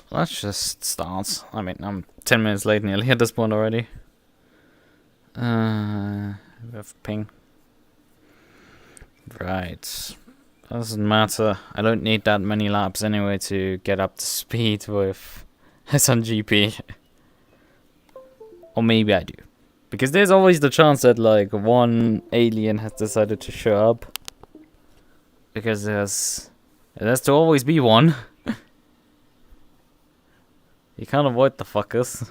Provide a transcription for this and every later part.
So let's just start. I mean, I'm 10 minutes late nearly at this point already. We have ping. Right. Doesn't matter. I don't need that many laps anyway to get up to speed with SRGP. Or maybe I do. Because there's always the chance that like one alien has decided to show up. Because there has to always be one. You can't avoid the fuckers.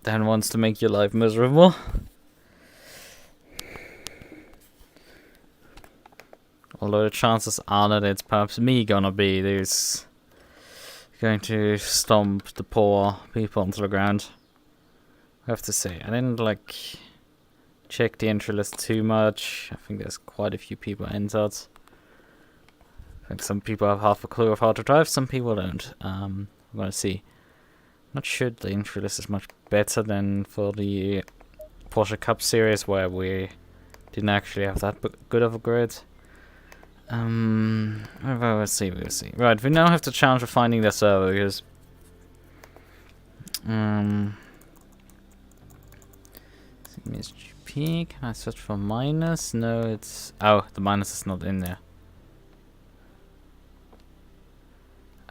That wants to make your life miserable. Although the chances are that it's perhaps me gonna be who's going to stomp the poor people onto the ground. I have to say, I didn't like check the entry list too much. I think there's quite a few people entered. I think some people have half a clue of how to drive, some people don't. I'm gonna see. Not sure the entry list is much better than for the Porsche Cup series where we didn't actually have that good of a grid. We'll see. Right, we now have the challenge of finding the server because GP, can I search for minus? No, it's the minus is not in there.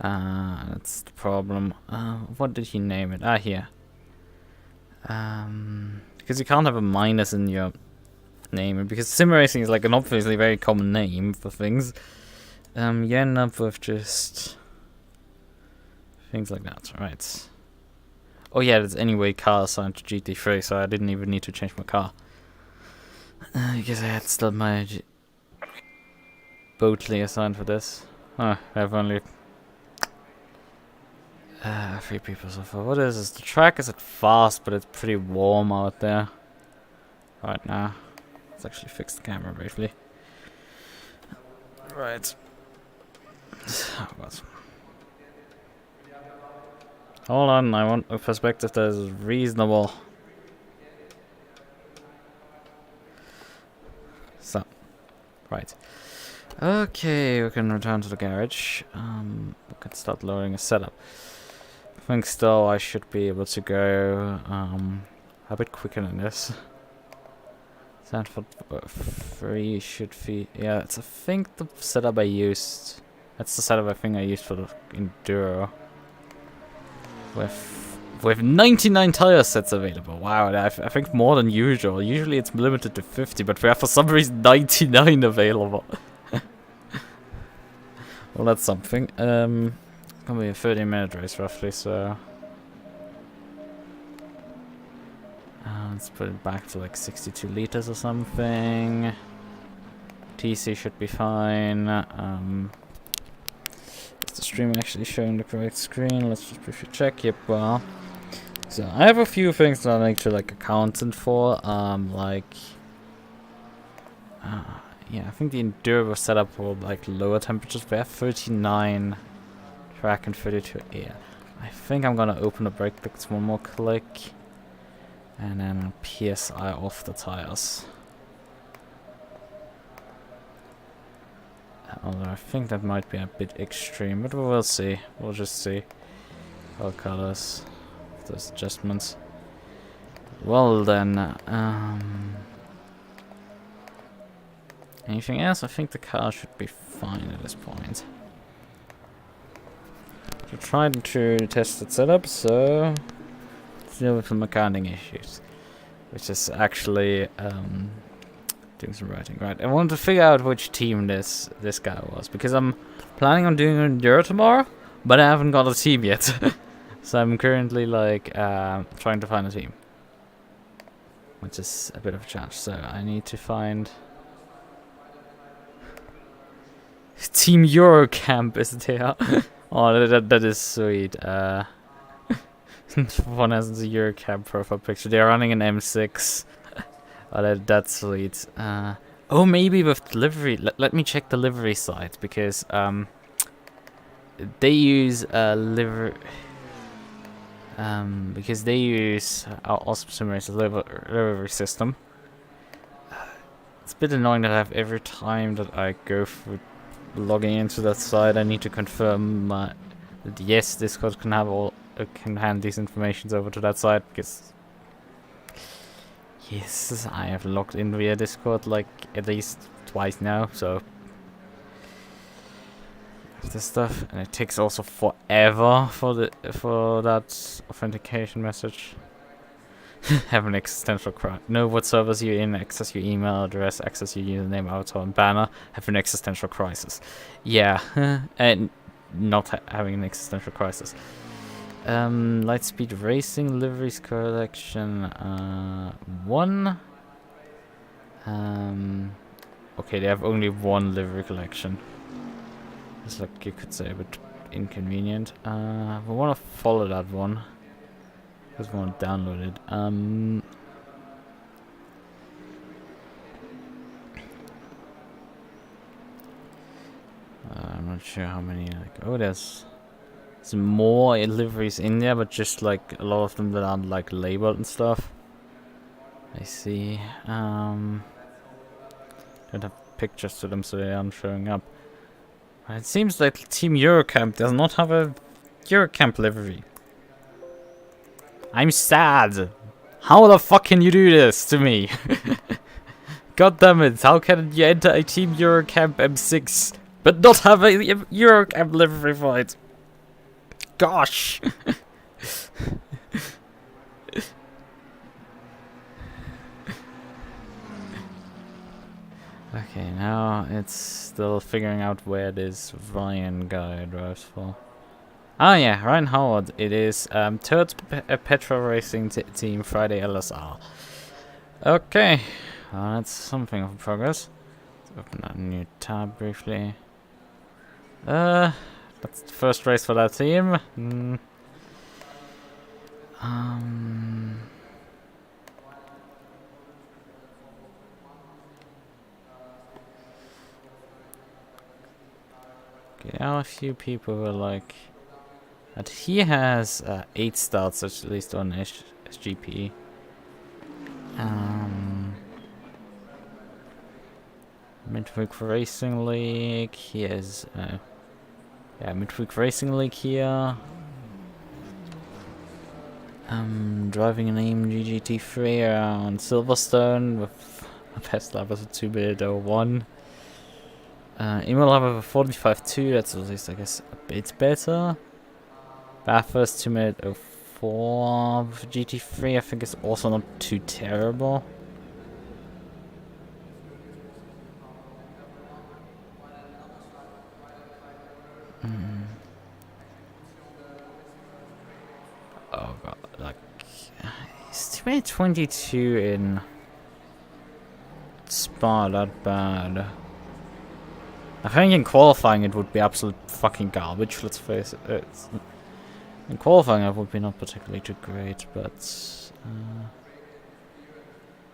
That's the problem. What did he name it? Here. Because you can't have a minus in your name, because SimRacing is like an obviously very common name for things. You end up with just things like that, right? Oh yeah, there's anyway car assigned to GT3, so I didn't even need to change my car. Because I had still my Bentley assigned for this. I have only 3 people so far. What is this? The track isn't fast, but it's pretty warm out there right now. Let's actually fix the camera briefly. Right. Oh god. Hold on, I want a perspective that is reasonable. So, right. Okay, we can return to the garage. We can start loading a setup. I think still I should be able to go a bit quicker than this. Zandvoort 3 should be... Yeah, it's I think the setup I used. That's the setup I think I used for the Enduro. With 99 tire sets available. Wow, I think more than usual. Usually it's limited to 50, but we have for some reason 99 available. Well, that's something. It's gonna be a 30-minute race roughly, so... let's put it back to like 62 liters or something. TC should be fine. Is the stream actually showing the correct screen? Let's just briefly check. Yep, well. So I have a few things that I need to like accountant for. Yeah, I think the Enduro was set up for like lower temperatures. We have 39 track and 32 air. I think I'm gonna open the brake picks one more click. And then PSI off the tires. Although I think that might be a bit extreme, but we will see. We'll just see how it colors those adjustments. Well then, anything else? I think the car should be fine at this point. We're trying to test its setup, so deal with some mechanic issues, which is actually doing some writing. Right, I want to figure out which team this guy was, because I'm planning on doing an Enduro tomorrow, but I haven't got a team yet. So I'm currently like trying to find a team, which is a bit of a challenge. So I need to find Team Eurocamp is there. Oh, that is sweet. One has the Eurocamp profile picture. They're running an M6. Oh, that's sweet. Oh, maybe with delivery. Let me check the livery site, because they use livery. Because they use our awesome SimRacing livery system. It's a bit annoying that I have every time that I go through logging into that site, I need to confirm that yes, Discord can have can hand these informations over to that site, because yes, I have logged in via Discord like at least twice now, so this stuff, and it takes also forever for that authentication message. Have an existential crisis. Know what servers you're in, access your email address, access your username, avatar, and banner. Have an existential crisis. Yeah, and not having an existential crisis. Lightspeed Racing liveries collection 1. Okay, they have only one livery collection. It's like you could say a bit inconvenient. We want to follow that one. Because we want to download it. I'm not sure how many. Like, oh, there's more liveries in there, but just like a lot of them that aren't like labeled and stuff. I see. Don't have pictures to them, so they aren't showing up. It seems like Team Eurocamp does not have a Eurocamp livery. I'm sad. How the fuck can you do this to me? God damn it, how can you enter a Team Eurocamp M6 but not have a Eurocamp livery for it? Gosh. Okay, now it's still figuring out where this Ryan guy drives for. Oh yeah, Ryan Howard. It is third petrol racing team Friday LSR. Okay, that's something of progress. Let's open a new tab briefly. That's the first race for that team. Okay, now a few people were like. But he has 8 starts at least on SGP. Midweek Racing League. He has Midweek Racing League here. Driving an AMG GT3 around Silverstone with a best lap of a 2:01. Email lap of a 45.2. That's at least I guess a bit better. Bathurst 2:04. GT3 I think is also not too terrible. Oh god, like is 22 in Spa that bad? I think in qualifying it would be absolute fucking garbage, let's face it. In qualifying it would be not particularly too great, but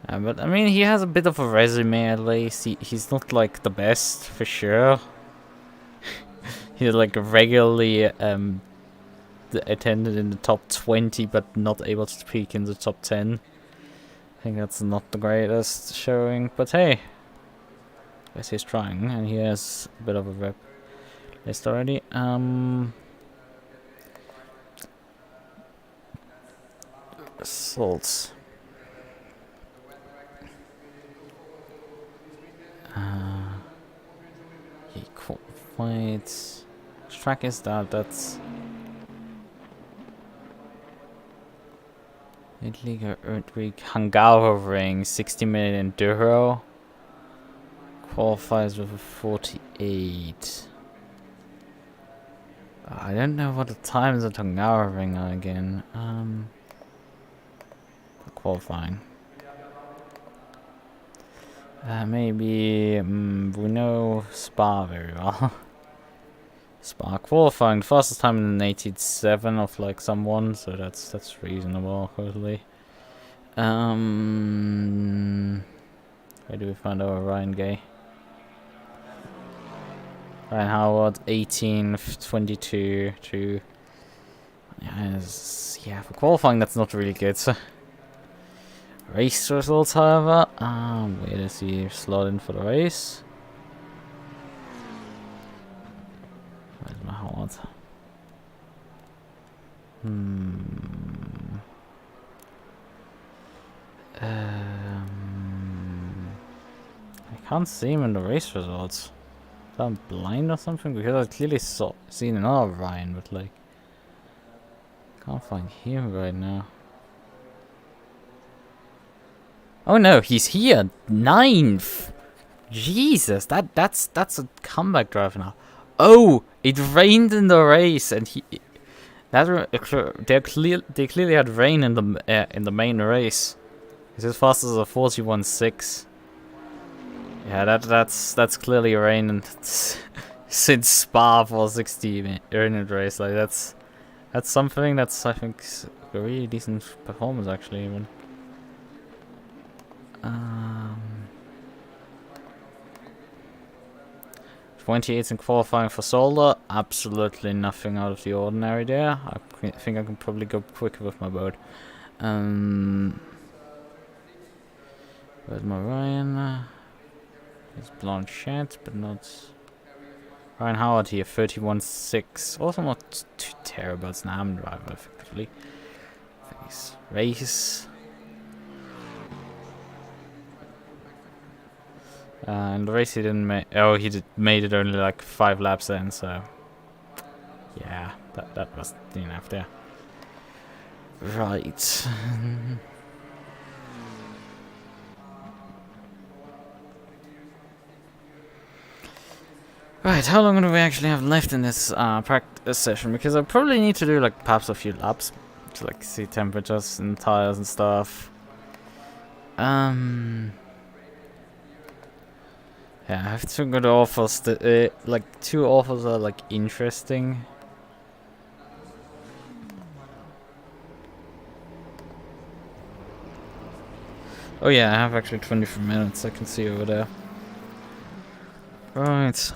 I mean he has a bit of a resume at least. He's not like the best for sure. He's like regularly attended in the top 20 but not able to peak in the top 10. I think that's not the greatest showing, but hey, I guess he's trying and he has a bit of a rep list already. Results. He qualified. Which track is that? That's Midliga Earthquake Hungaroring 60 minute enduro. Qualifies with a 48. I don't know what the times at Hungaroring are again. Qualifying. Maybe we know Spa very well. Spa qualifying, fastest time in an 87 of like someone, so that's reasonable, totally. Where do we find our Ryan Gay? Ryan Howard, 18:22 to. Yeah, for qualifying that's not really good. So Race results, however. Wait to see if slot in for the race. Where's my heart? I can't see him in the race results. Is I'm blind or something? Because I clearly seen another Ryan, but like, can't find him right now. Oh no, he's here, 9th. Jesus, that's a comeback drive now. Oh, it rained in the race, and they clearly had rain in the main race. It's as fast as a 41.6. Yeah, that's clearly rain since Spa for 60 earning race. Like that's something that's, I think, a really decent performance actually even. 28 in qualifying for Solder, absolutely nothing out of the ordinary there. I think I can probably go quicker with my boat. Where's my Ryan? It's Blanchett, but not Ryan Howard here, 31.6. Also not too terrible. It's an AM driver, effectively. Race. And the race he didn't make. Oh, he made it only like 5 laps in, so yeah, that was enough there. Right. Right, how long do we actually have left in this practice session? Because I probably need to do like perhaps a few laps to like see temperatures and tires and stuff. Yeah, I have 2 good offers. Like 2 offers are like interesting. Oh yeah, I have actually 23 minutes. I can see over there. Right.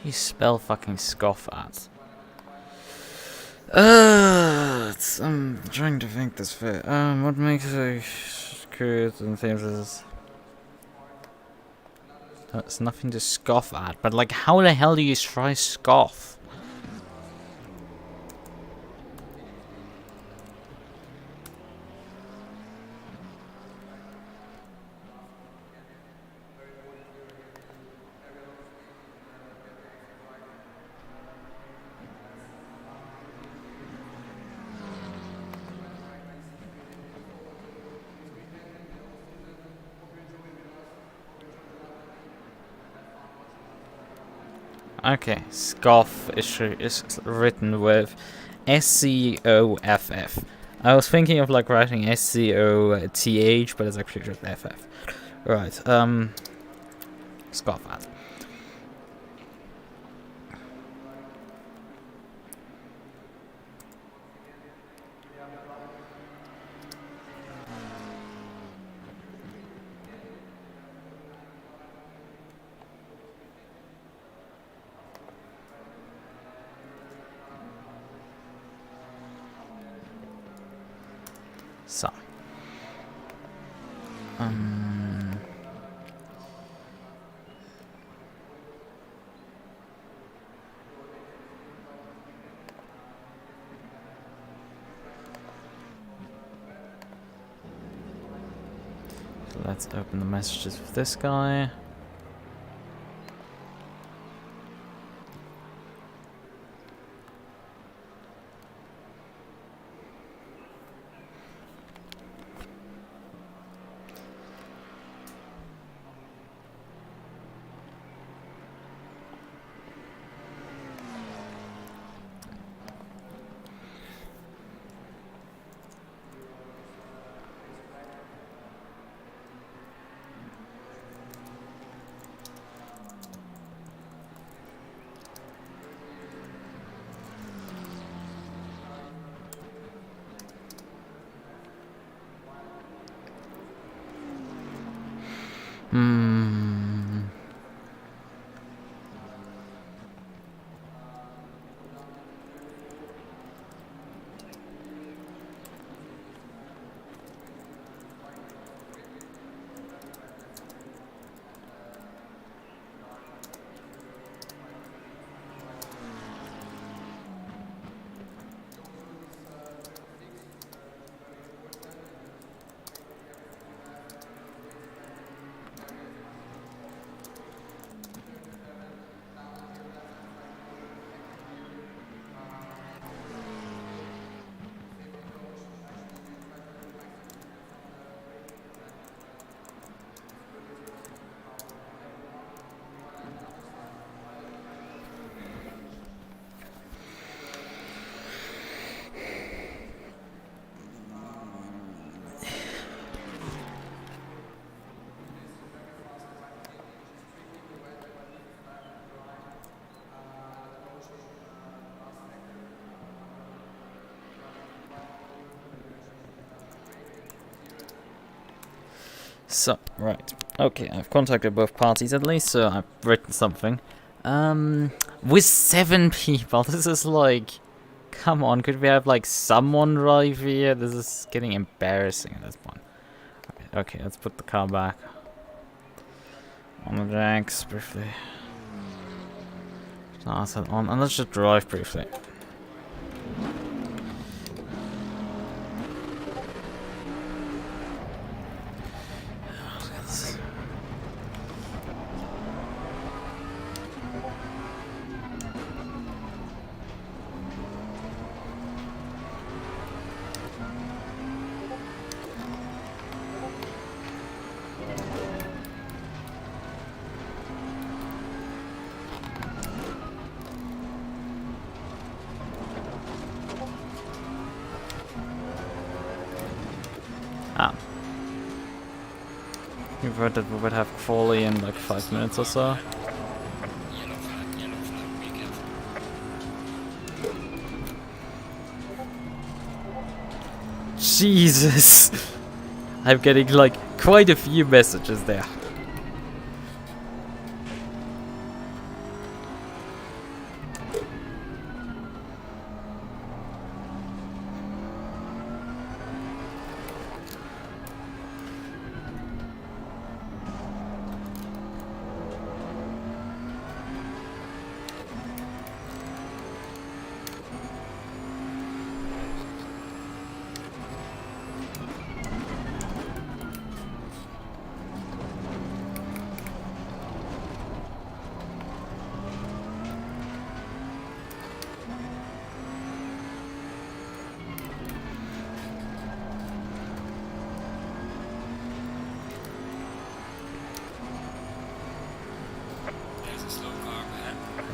do you spell fucking scoff at? I'm trying to think this fit. What makes a good and things is... There's nothing to scoff at, but like, how the hell do you try scoff? Okay, scoff is written with S-C-O-F-F. I was thinking of like writing S-C-O-T-H, but it's actually just F-F. Right, scoff at. So, let's open the messages with this guy. So, right. Okay, I've contacted both parties at least, so I've written something. With 7 people, this is like... Come on, could we have like someone drive here? This is getting embarrassing at this point. Okay, let's put the car back on the jacks briefly. Start that on, and let's just drive briefly. We've heard that we would have Qualy in like 5 minutes or so. Jesus! I'm getting like quite a few messages there.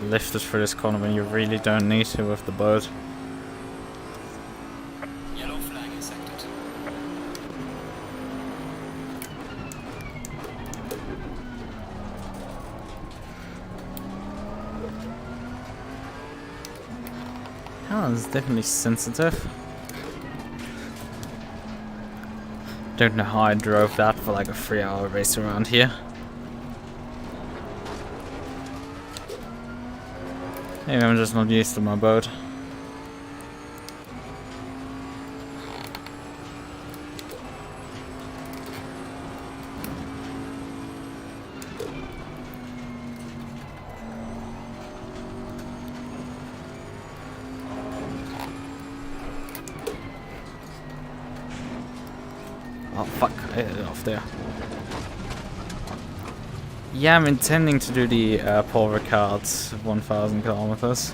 lift it for this corner when you really don't need to with the boat. Yellow flag is acted. Oh, it's definitely sensitive. Don't know how I drove that for like a 3-hour race around here. Maybe I'm just not used to my boat. Oh fuck, I hit it off there. Yeah, I'm intending to do the Paul Ricard's 1,000 kilometers.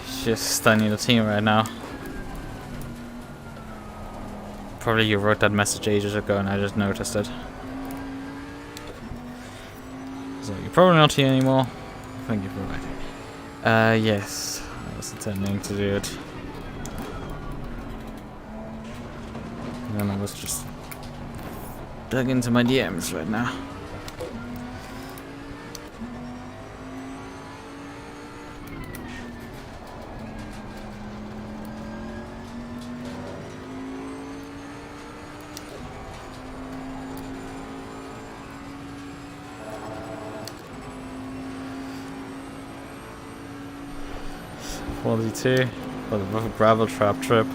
It's just I need a team right now. Probably you wrote that message ages ago and I just noticed it. So you're probably not here anymore. Thank you for writing. Yes, I was intending to do it. And then I was just dug into my DMs right now. $42 for the gravel trap trip.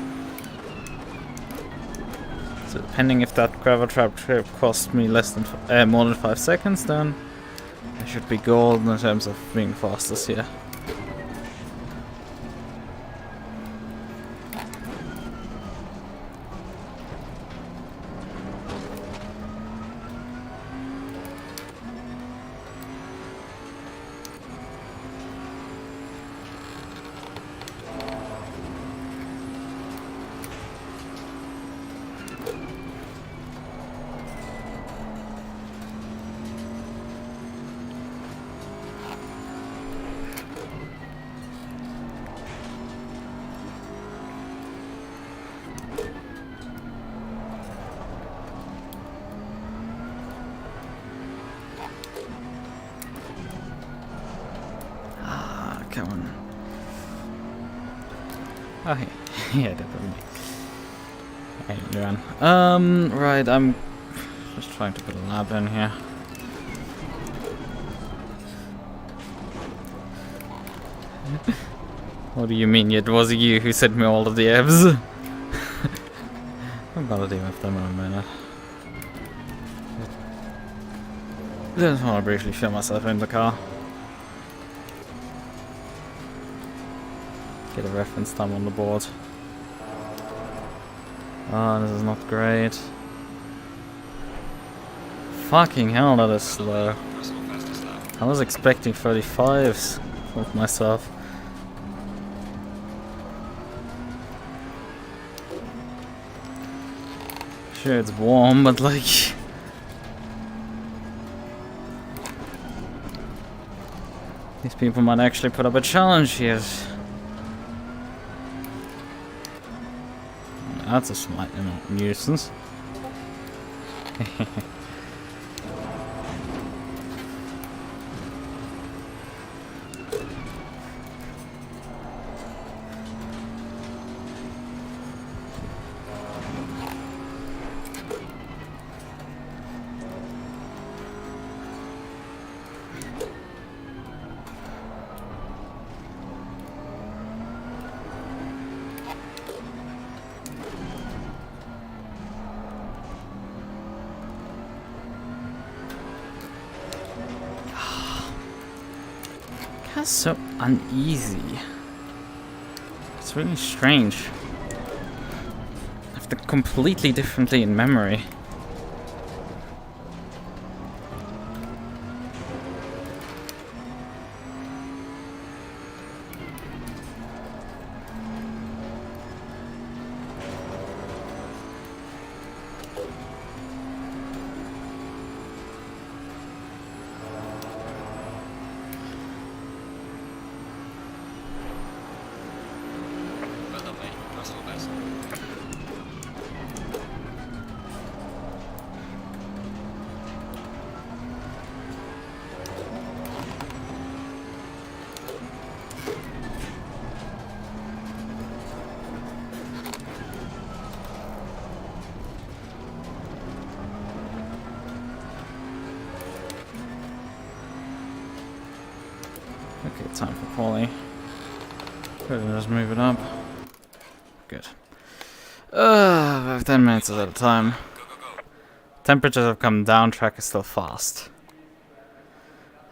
So depending if that gravel trap trip cost me less than more than 5 seconds, then I should be golden in terms of being fastest here. Come on. Oh, yeah, definitely. Hey, run. Right, I'm just trying to put a lab in here. What do you mean? It was you who sent me all of the abs. I'm gonna deal with them in a minute. Just want to briefly film myself in the car. Get a reference time on the board. Oh, this is not great. Fucking hell, that is slow. I was expecting 35s of myself. Sure, it's warm, but like... these people might actually put up a challenge here. That's a slight nuisance. That's so uneasy. It's really strange. I have to completely differently in memory. time for Qualy. Could just move it up. Good. We have 10 minutes at a time. Temperatures have come down, track is still fast.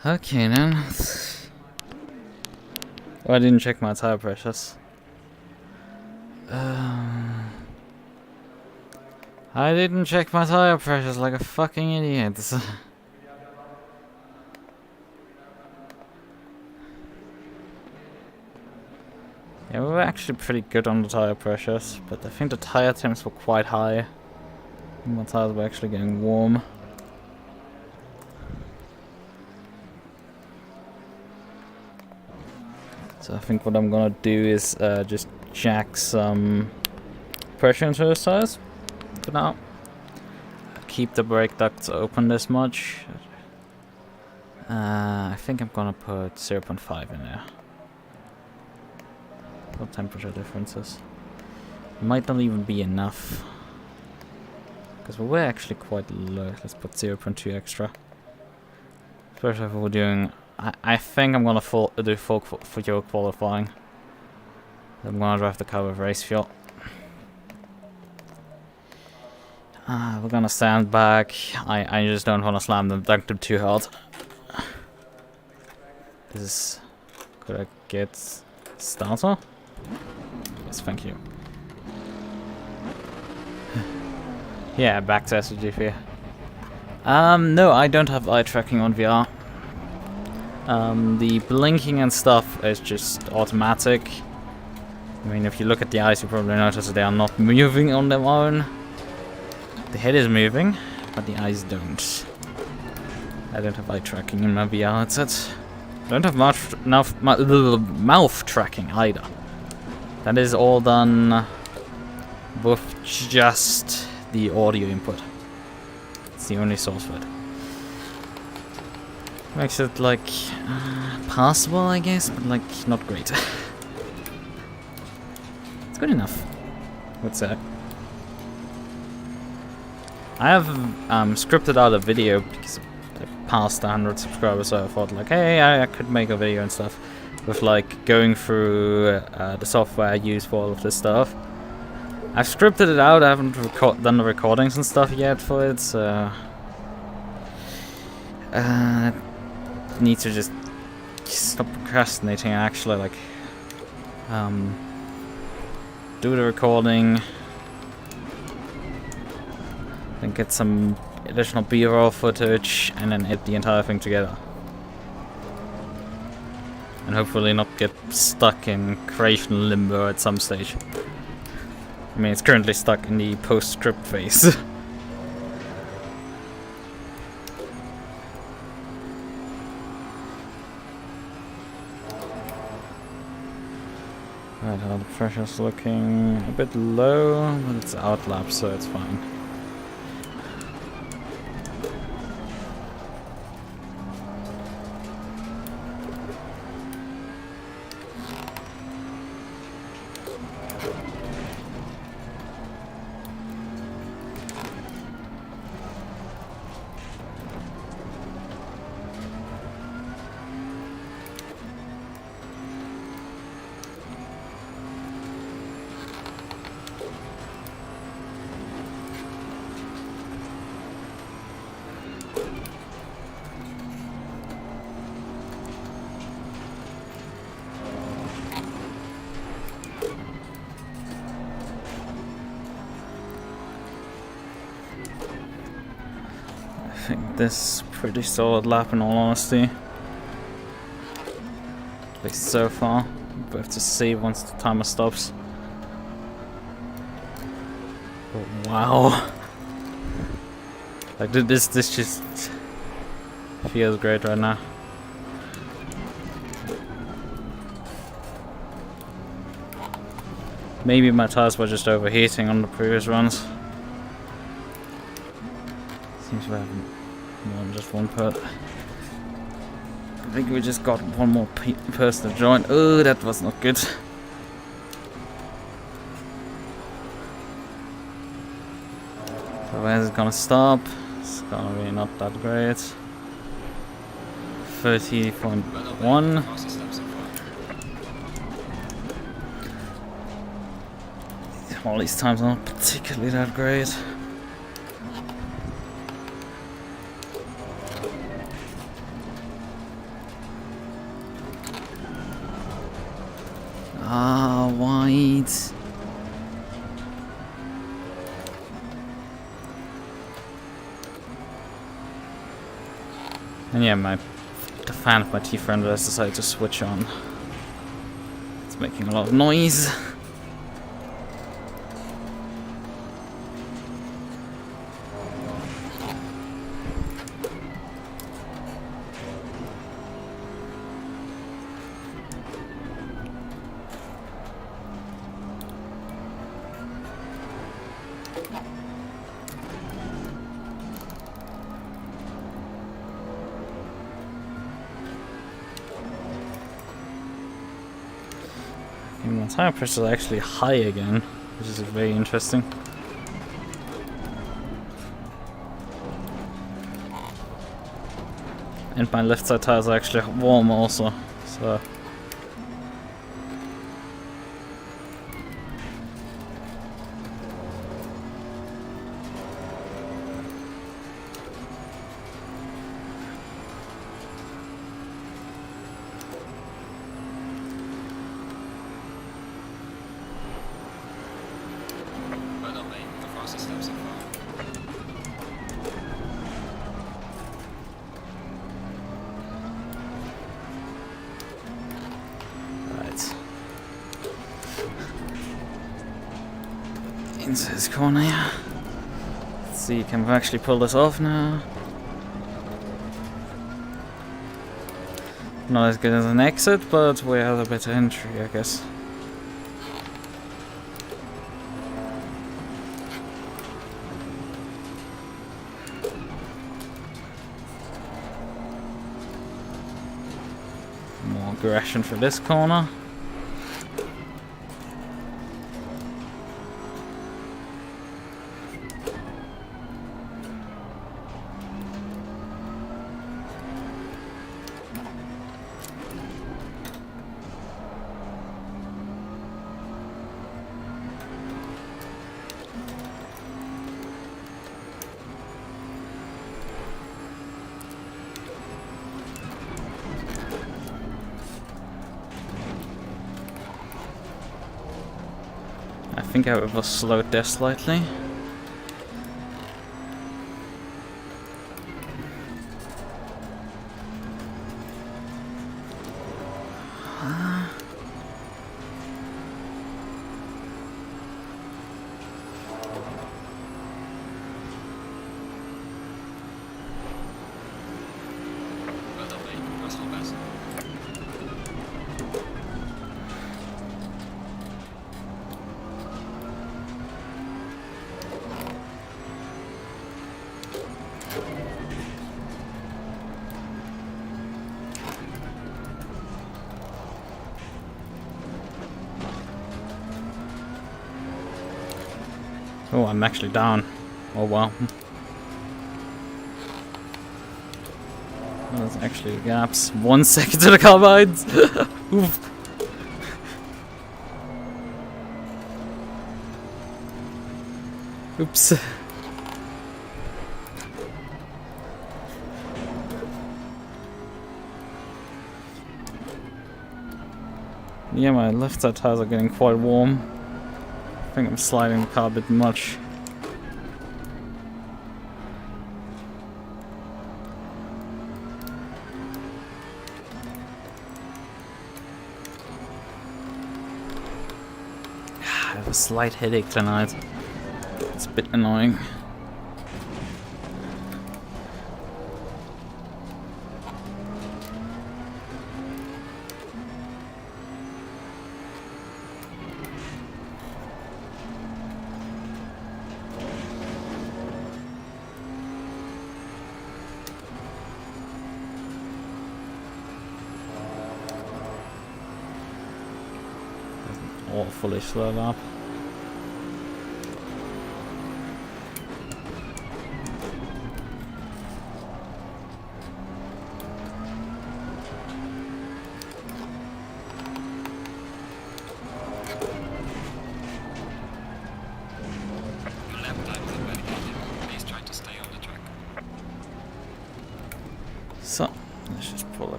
Okay then. Oh, I didn't check my tire pressures. I didn't check my tire pressures like a fucking idiot. Yeah, we were actually pretty good on the tire pressures, but I think the tire temps were quite high. And my tires were actually getting warm. So I think what I'm gonna do is just jack some pressure into the tires for now. Keep the brake ducts open this much. I think I'm gonna put 0.5 in there. For temperature differences. Might not even be enough. Because we were actually quite low. Let's put 0.2 extra. Especially if we're doing... I think I'm gonna do full fuel qualifying. I'm gonna drive the car with race fuel. We're gonna stand back. I just don't want to slam them ductum too hard. This is... Could I get starter? Yes, thank you. Yeah, back to SRGP. No, I don't have eye tracking on VR. The blinking and stuff is just automatic. I mean, if you look at the eyes, you probably notice that they are not moving on their own. The head is moving, but the eyes don't. I don't have eye tracking in my VR headset. I don't have mouth tracking either. That is all done with just the audio input. It's the only source for it. Makes it like passable, I guess, but like not great. It's good enough. What's that? I have scripted out a video because I passed 100 subscribers, so I thought like, hey, I could make a video and stuff with like going through the software I use for all of this stuff. I've scripted it out. I haven't done the recordings and stuff yet for it, so need to just stop procrastinating and actually like do the recording, then get some additional B-roll footage, and then edit the entire thing together. And hopefully not get stuck in creation limbo at some stage. I mean, it's currently stuck in the post-script phase. Right, how the pressure's looking a bit low, but it's outlap, so it's fine. I think this is pretty solid lap in all honesty. At least so far. We have to see once the timer stops. Oh, wow. Like this just feels great right now. Maybe my tires were just overheating on the previous runs. Seems we have more than just one put. I think we just got one more person to join. Oh, that was not good. So where's it gonna stop? It's gonna be not that great. 30.1. all these times are not particularly that great. Ah, wide. And yeah, the fan of my T300 has decided to switch on. It's making a lot of noise. And the tire pressure is actually high again, which is very interesting. And my left side tires are actually warm also, so. Well done, mate. The fastest lap so far. Right. Into this corner here. Let's see, can we actually pull this off now? Not as good as an exit, but we have a better entry, I guess. More aggression for this corner. I think I was slowed there slightly. Well done, mate. That's not bad. Oh, I'm actually down. Oh wow. There's actually gaps. 1 second to the carbines. Oof. Oops. Yeah, my left side tires are getting quite warm. I think I'm sliding the car a bit much. I have a slight headache tonight. It's a bit annoying. Awfully slowed up.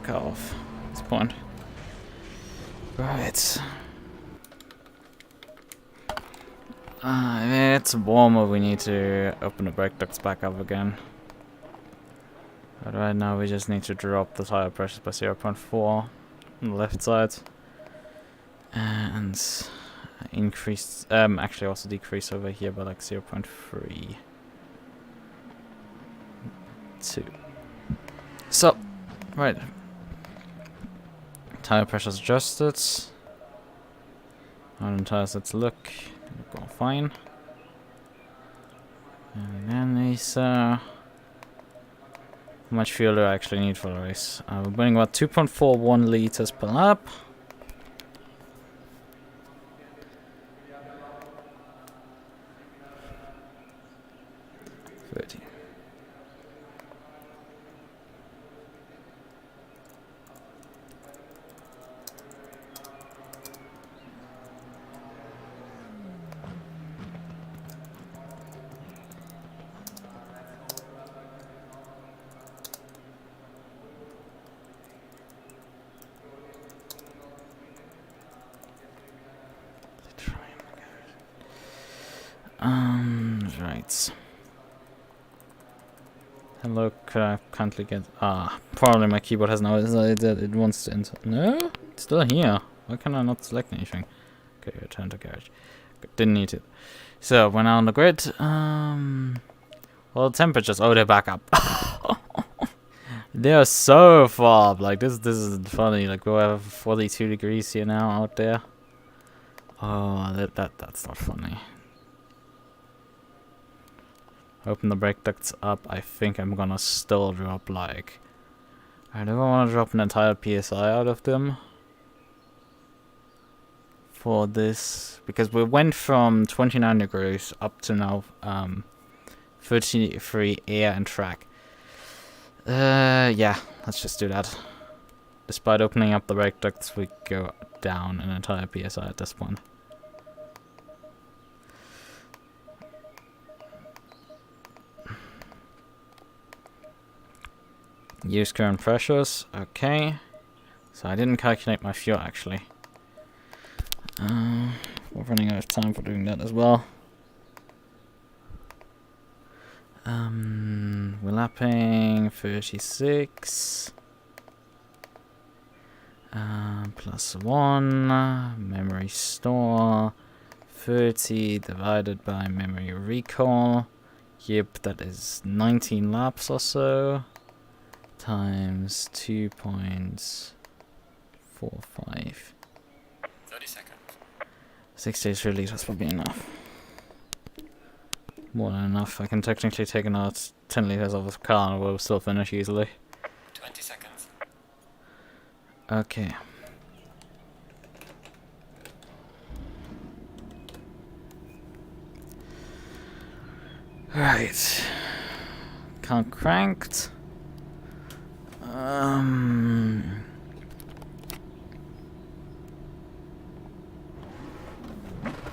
a car off at this point. Right. If it's warmer, we need to open the brake ducts back up again. But right now we just need to drop the tire pressures by 0.4 on the left side. And increase, actually also decrease over here by like 0.3. 2. So, right. Tire pressures adjusted. On tires, let's look. Go fine. And then these, how much fuel do I actually need for the race? We're burning about 2.41 liters per lap. Right. Hello, can't get. Probably my keyboard has now decided that it wants to enter. No, it's still here. Why can I not select anything? Okay, return to garage. Didn't need it. So we're now on the grid. Well, temperatures. Oh, they're back up. They are so far up. Like this is funny. Like we have 42 degrees here now out there. Oh, that's not funny. Open the brake ducts up. I think I'm gonna still drop like... I don't want to drop an entire PSI out of them. For this. Because we went from 29 degrees up to now 33 air and track. Yeah, let's just do that. Despite opening up the brake ducts, we go down an entire PSI at this point. Use current pressures, okay. So I didn't calculate my fuel actually. We're running out of time for doing that as well. We're lapping 36. Plus 1. Memory store. 30 divided by memory recall. Yep, that is 19 laps or so. Times 2.45. 30 seconds. 63 liters will be enough. More than enough. I can technically take another 10 liters off the car and we'll still finish easily. 20 seconds. Okay. Right. Car cranked.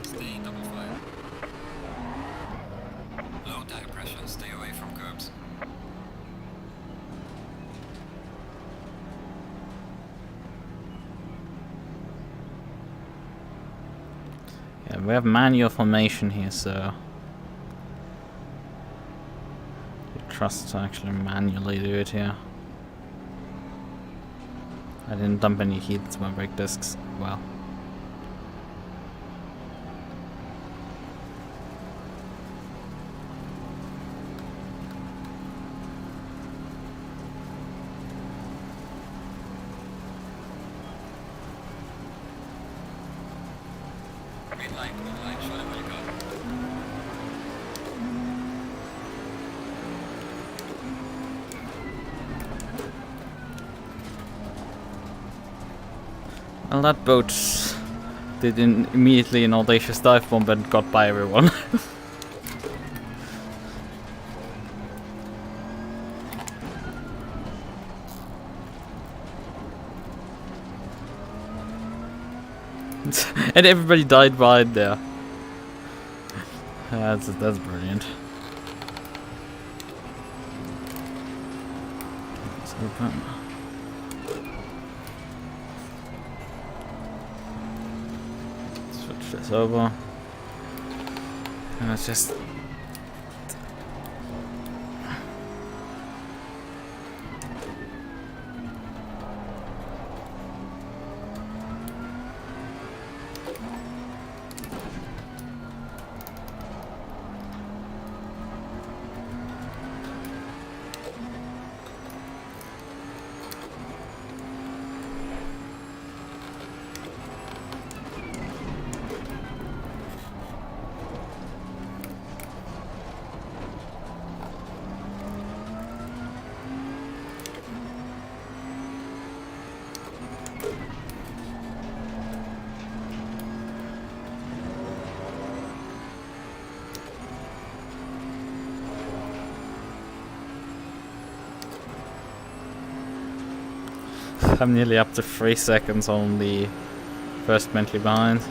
Stay in double file. Low tire pressure, stay away from curbs. Yeah, we have manual formation here, so trust to actually manually do it here. I didn't dump any heat to my brake discs. Well. Green light, show them what you got. Well, that boat did immediately an audacious dive bomb and got by everyone. And everybody died behind there. That's brilliant. Let's open. Shift this over. And it's just... I'm nearly up to 3 seconds on the first Bentley behind.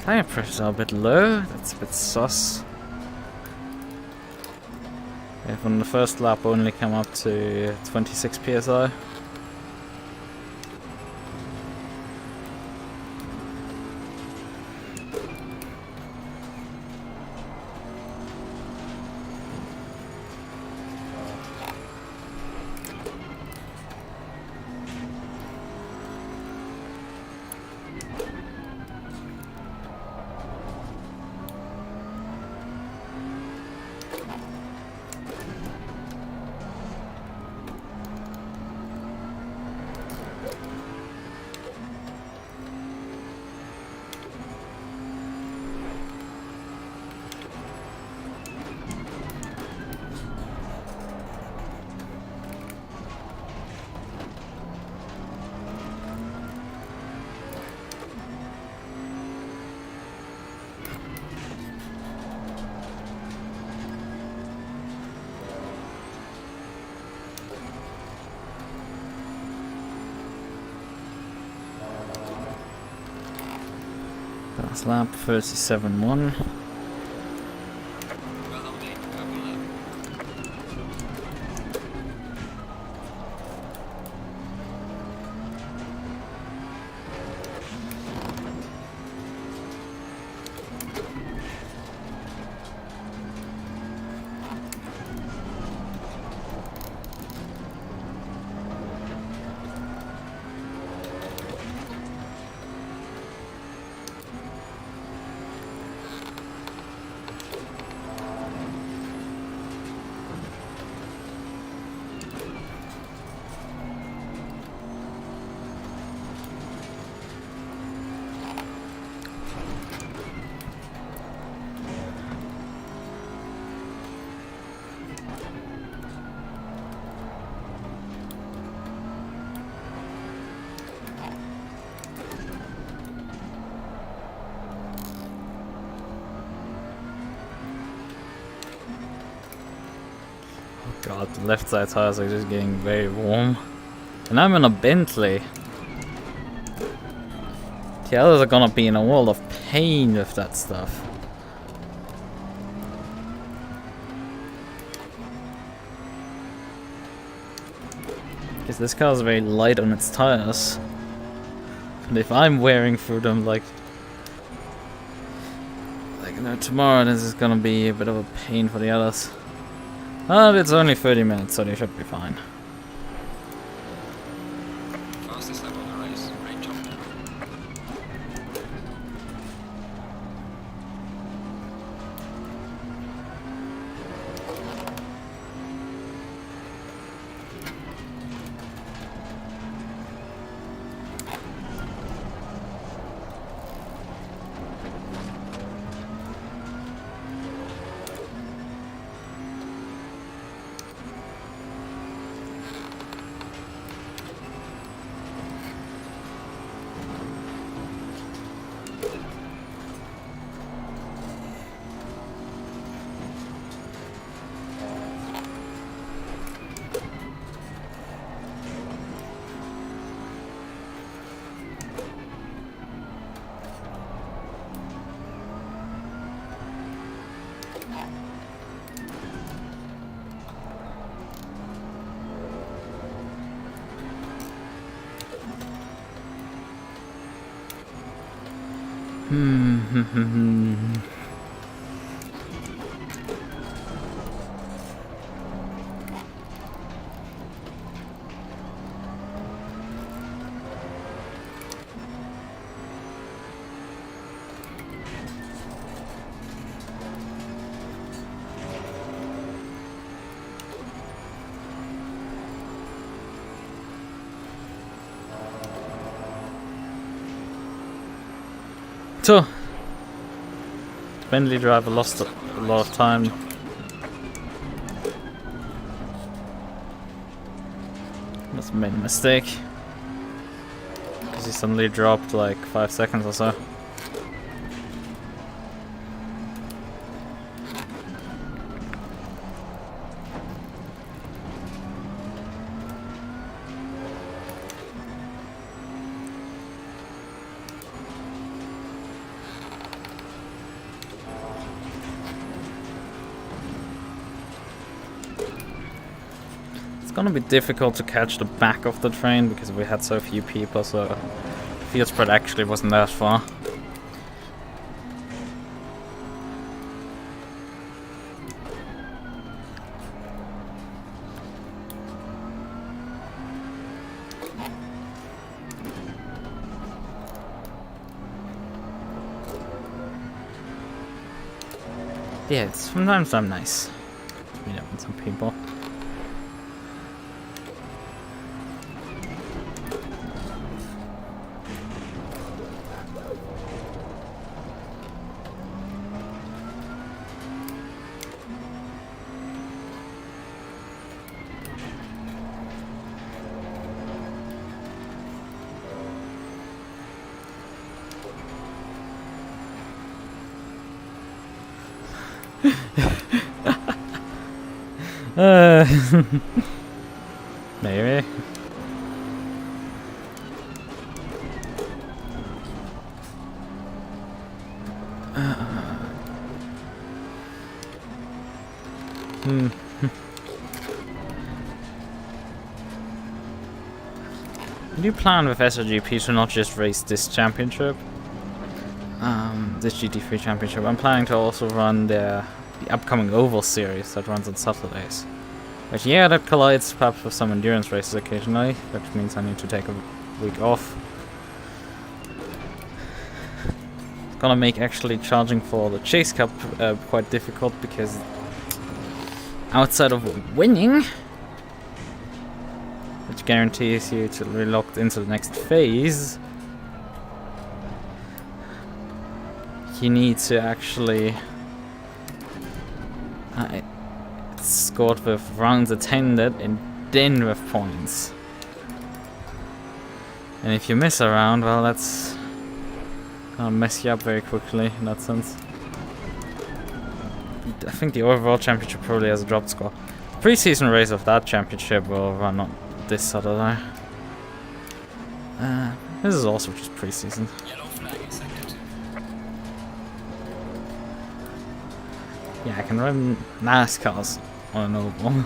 Tire pressures are a bit low, that's a bit sus. If on the first lap only come up to 26 psi. Last lap 37.1. Well on the purple lap. God, the left side tires are just getting very warm. And I'm in a Bentley. The others are gonna be in a world of pain with that stuff. Because this car is very light on its tires. And if I'm wearing through them like you know, tomorrow, this is gonna be a bit of a pain for the others. But it's only 30 minutes, so they should be fine. Fastest lap of the race. Great job, man. So, the Bentley driver lost a lot of time. Must have made a mistake. Because he suddenly dropped like 5 seconds or so. It's gonna be difficult to catch the back of the train because we had so few people, so the field spread actually wasn't that far. Yeah, it's sometimes I'm nice. You know, with some people. Maybe. Do you plan with SRGP to not just race this championship? This GT3 championship. I'm planning to also run the upcoming Oval series that runs on Saturdays. But yeah, that collides perhaps with some endurance races occasionally, which means I need to take a week off. It's gonna make actually charging for the Chase Cup quite difficult because outside of winning, which guarantees you to be locked into the next phase, you need to actually scored with rounds attended and then with points. And if you miss a round, well, that's gonna mess you up very quickly in that sense. I think the overall championship probably has a dropped score. The pre-season race of that championship will run on this Saturday. This is also just pre-season. Yeah, I can run NASCARs on an oval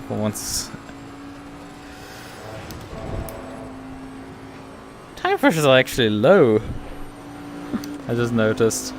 for once. Tire pressures are actually low. I just noticed.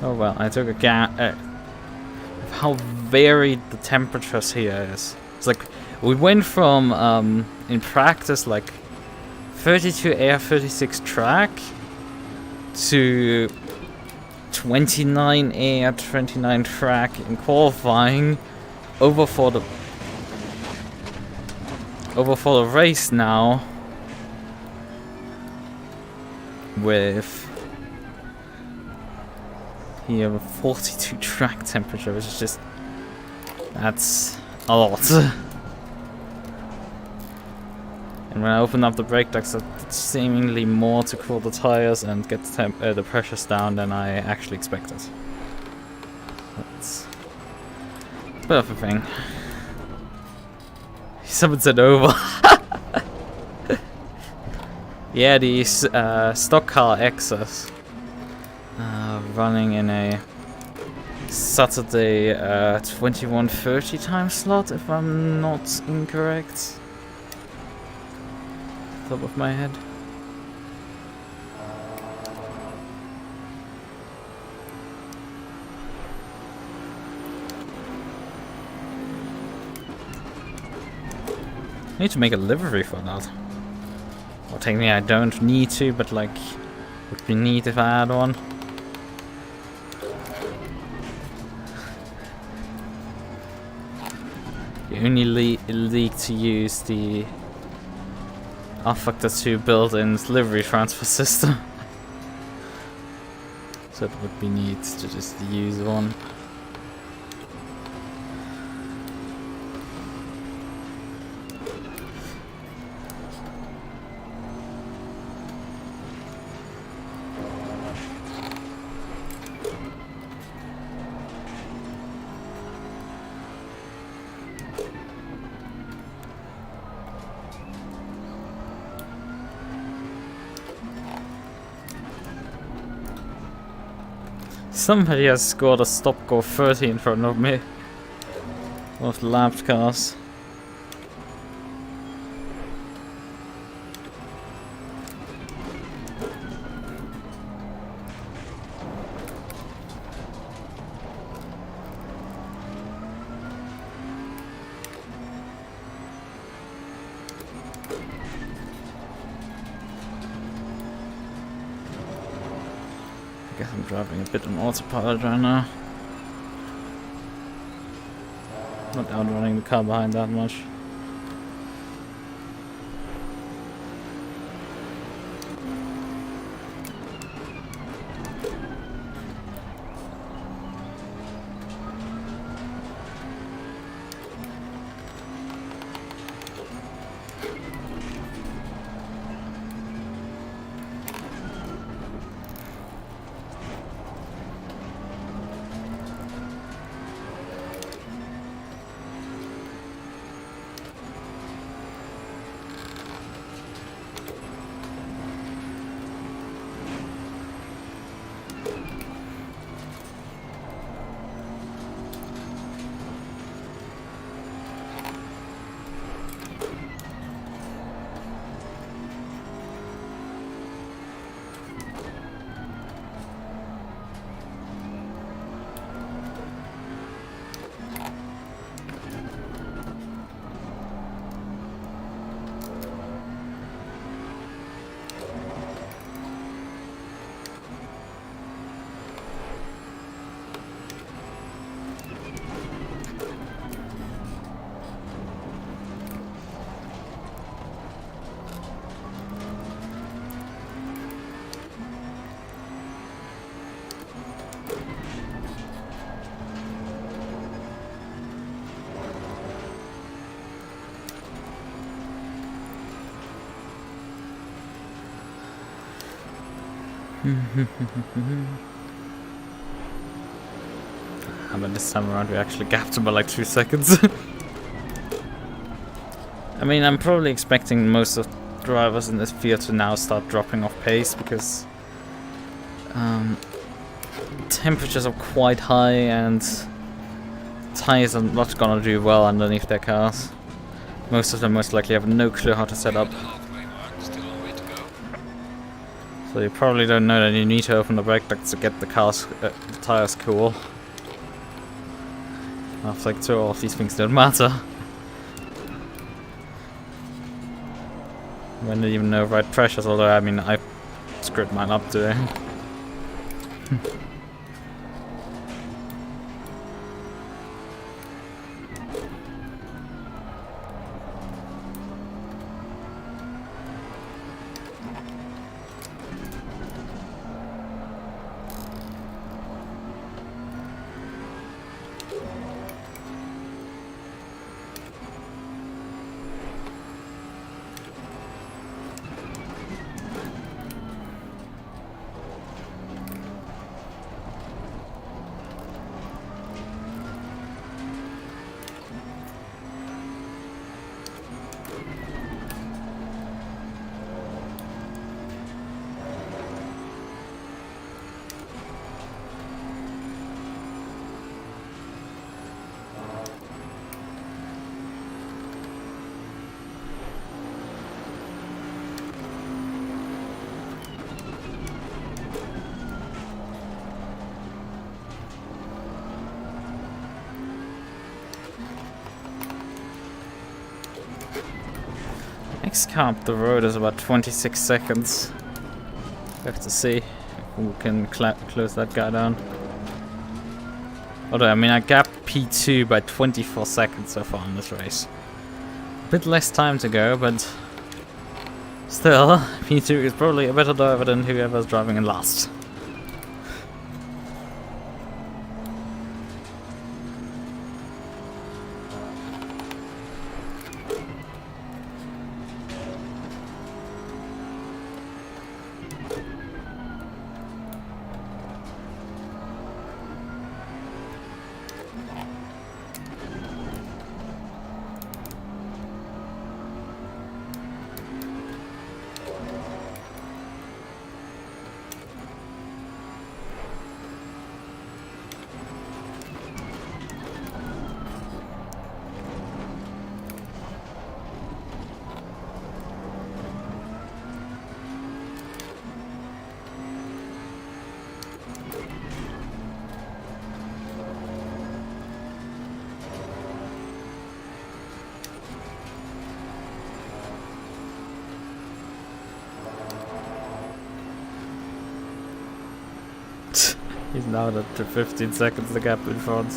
Oh well, I took a of how varied the temperatures here is. It's like we went from in practice like 32 air, 36 track to 29 air, 29 track in qualifying over for the race now with here a 42 track temperature, which is just, that's a lot. And when I open up the brake ducts, it's seemingly more to cool the tires and get the pressures down than I actually expected. That's a bit of a thing. Someone said over. Yeah, these stock car X's running in a Saturday 21:30 time slot, if I'm not incorrect. Top of my head. I need to make a livery for that. Well, technically I don't need to, but like, would be neat if I had one. You only leak to use the Factor 2 built-in livery transfer system. So it would be neat to just use one. Somebody has scored a stop go 30 in front of me. One of the lapped cars. I guess I'm driving a bit on autopilot right now. Not outrunning the car behind that much. But this time around we actually gapped him by like 2 seconds. I mean, I'm probably expecting most of the drivers in this field to now start dropping off pace because temperatures are quite high and tires are not gonna do well underneath their cars. Most of them most likely have no clue how to set up. So you probably don't know that you need to open the brake ducts to get the tires cool. After like 2 of these things don't matter. When they even know right pressures, although I mean I screwed mine up today. Next car up the road is about 26 seconds. We have to see if we can close that guy down. Although, I mean, I gapped P2 by 24 seconds so far in this race. A bit less time to go, but still, P2 is probably a better driver than whoever's driving in last. He's now at 15 seconds the gap in front.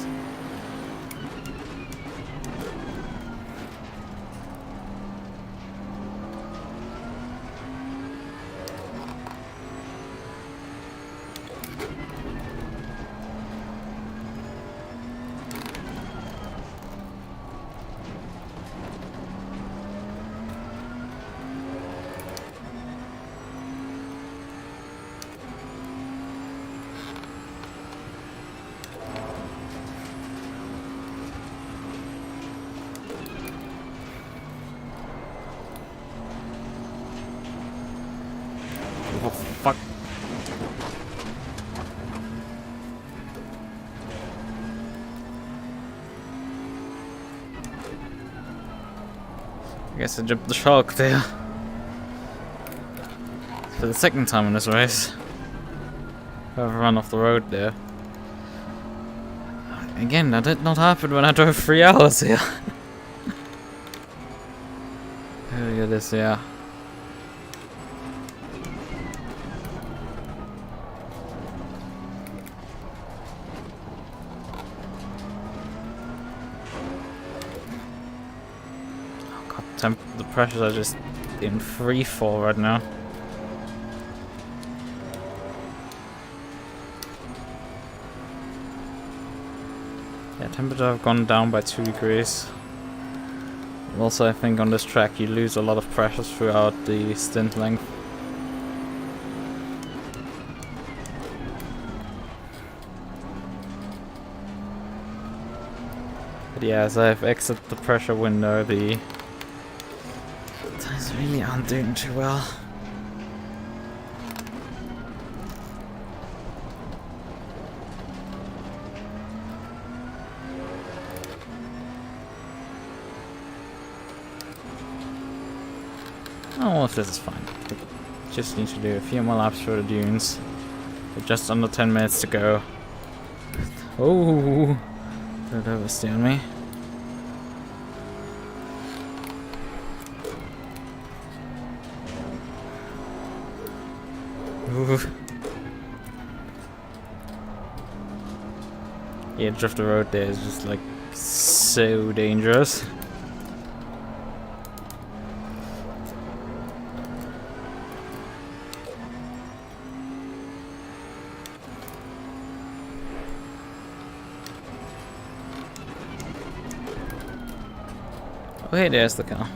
Oh, fuck. I guess I jumped the shark there. For the second time in this race. I've run off the road there. Again, that did not happen when I drove 3 hours here. Look at this, yeah. The pressures are just in free fall right now. Yeah, temperature have gone down by 2 degrees. Also, I think on this track you lose a lot of pressures throughout the stint length. But yeah, as I've exited the pressure window, the tires really aren't doing too well. Oh, well, this is fine. Just need to do a few more laps through the dunes. With just under 10 minutes to go. Oh, that oversteered me. Ooh. Yeah, drift the road there is just like so dangerous. Oh, hey, there's the car.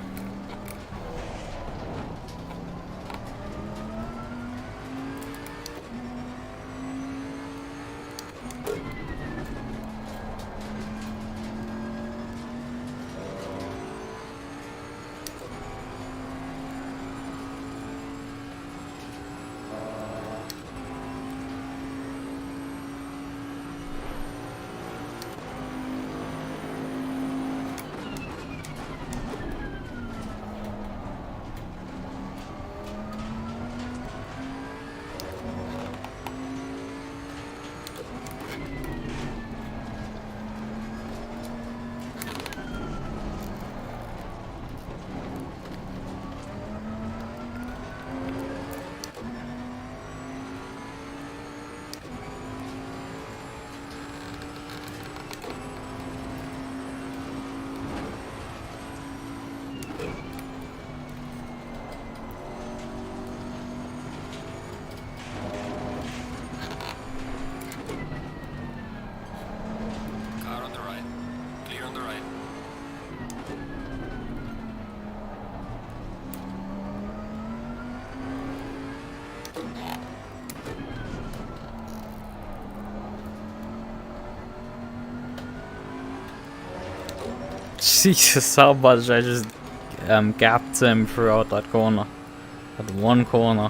Jesus, how much I just gapped him throughout that corner. That one corner.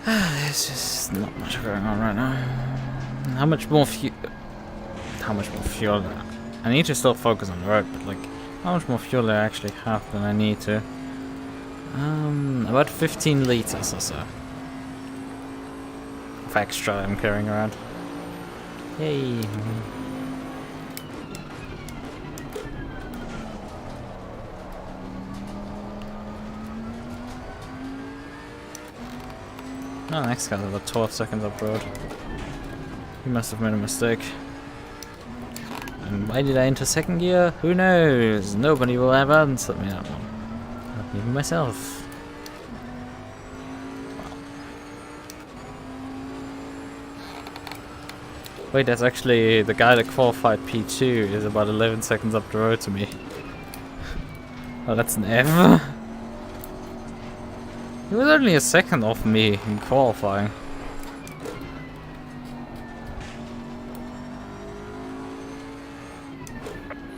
There's just not much going on right now. How much more fuel? I need to still focus on the road, but like, how much more fuel do I actually have than I need to? About 15 liters or so of extra I'm carrying around. Yay! Oh, next guy's about 12 seconds up road. He must have made a mistake. And why did I enter second gear? Who knows? Nobody will ever answer me that one. Not even myself. Wait, that's actually the guy that qualified P2 is about 11 seconds up the road to me. Oh, that's an F. He was only a second off me in qualifying.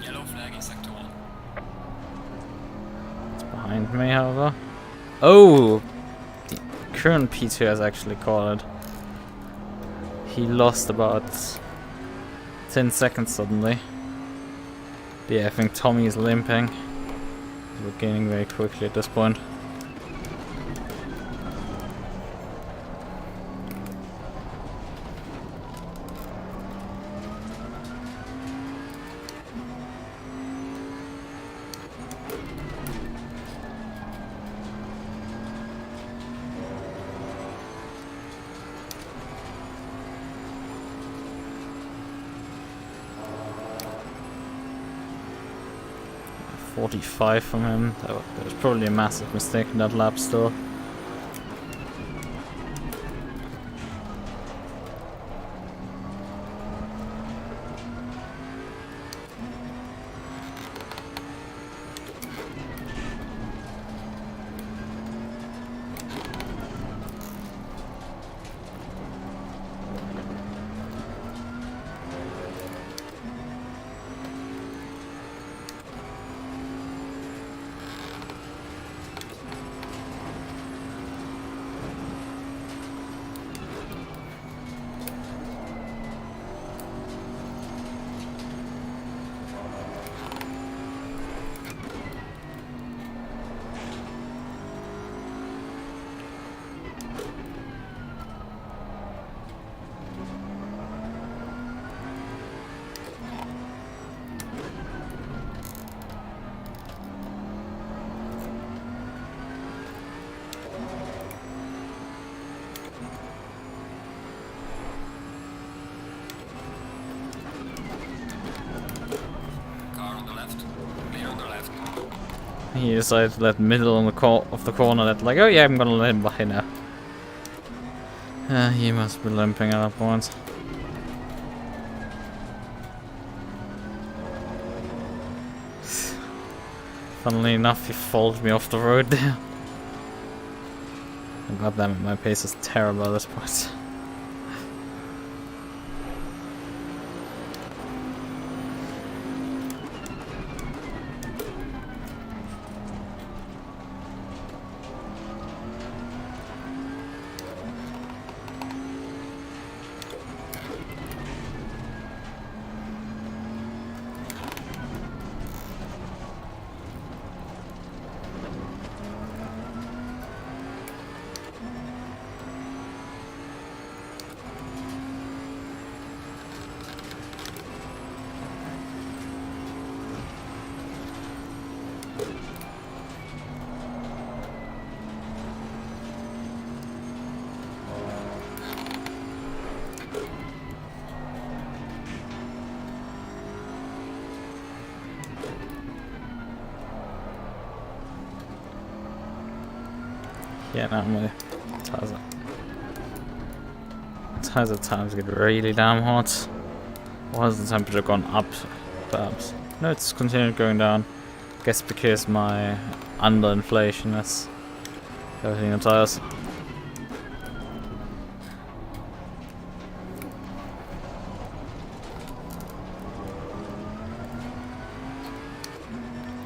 Yellow flag in sector 1. It's behind me, however. Oh! The current P2 has actually called it. He lost about 10 seconds suddenly. Yeah, I think Tommy is limping. We're gaining very quickly at this point. .45 from him. That was probably a massive mistake in that lap still. he decided to let middle on the of the corner that like, oh yeah, I'm gonna let him by now. He must be limping at that point. Funnily enough, he followed me off the road there. God damn it, my pace is terrible at this point. Yeah, no, my tires at times get really damn hot. Why has the temperature gone up? Perhaps. No, it's continued going down. Guess because my underinflation is hurting the tires.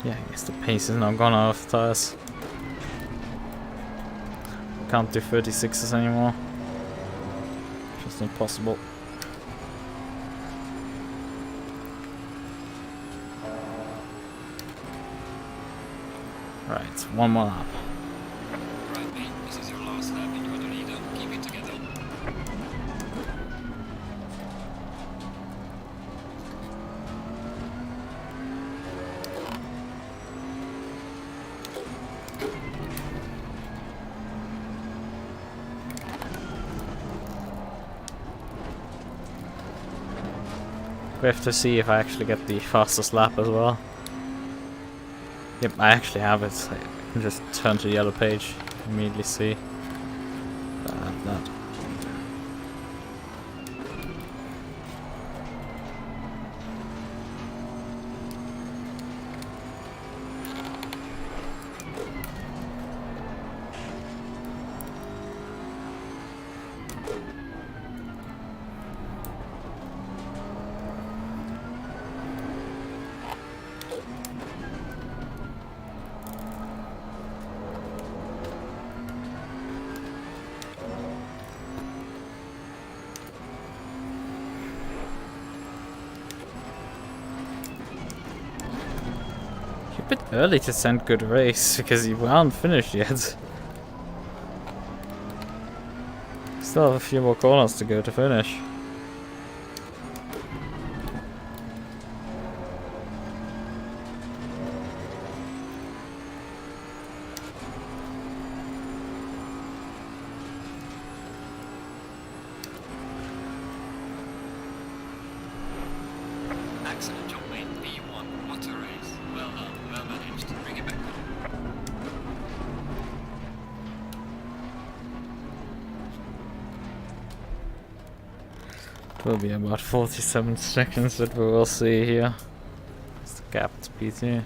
Yeah, I guess the pace is now gone out of the tires. Can't do 36s anymore. Just impossible. Right, one more lap. Right, mate, this is your last lap and you're the leader. Keep it together. We have to see if I actually get the fastest lap as well. Yep, I actually have it. I can just turn to the yellow page, immediately see that I have that. A bit early to send good race because you aren't finished yet. Still have a few more corners to go to finish. Excellent job, mate. P1. What a race. Well done. Well managed. Bring it back now. It will be about 47 seconds that we will see here. It's the gap to PT.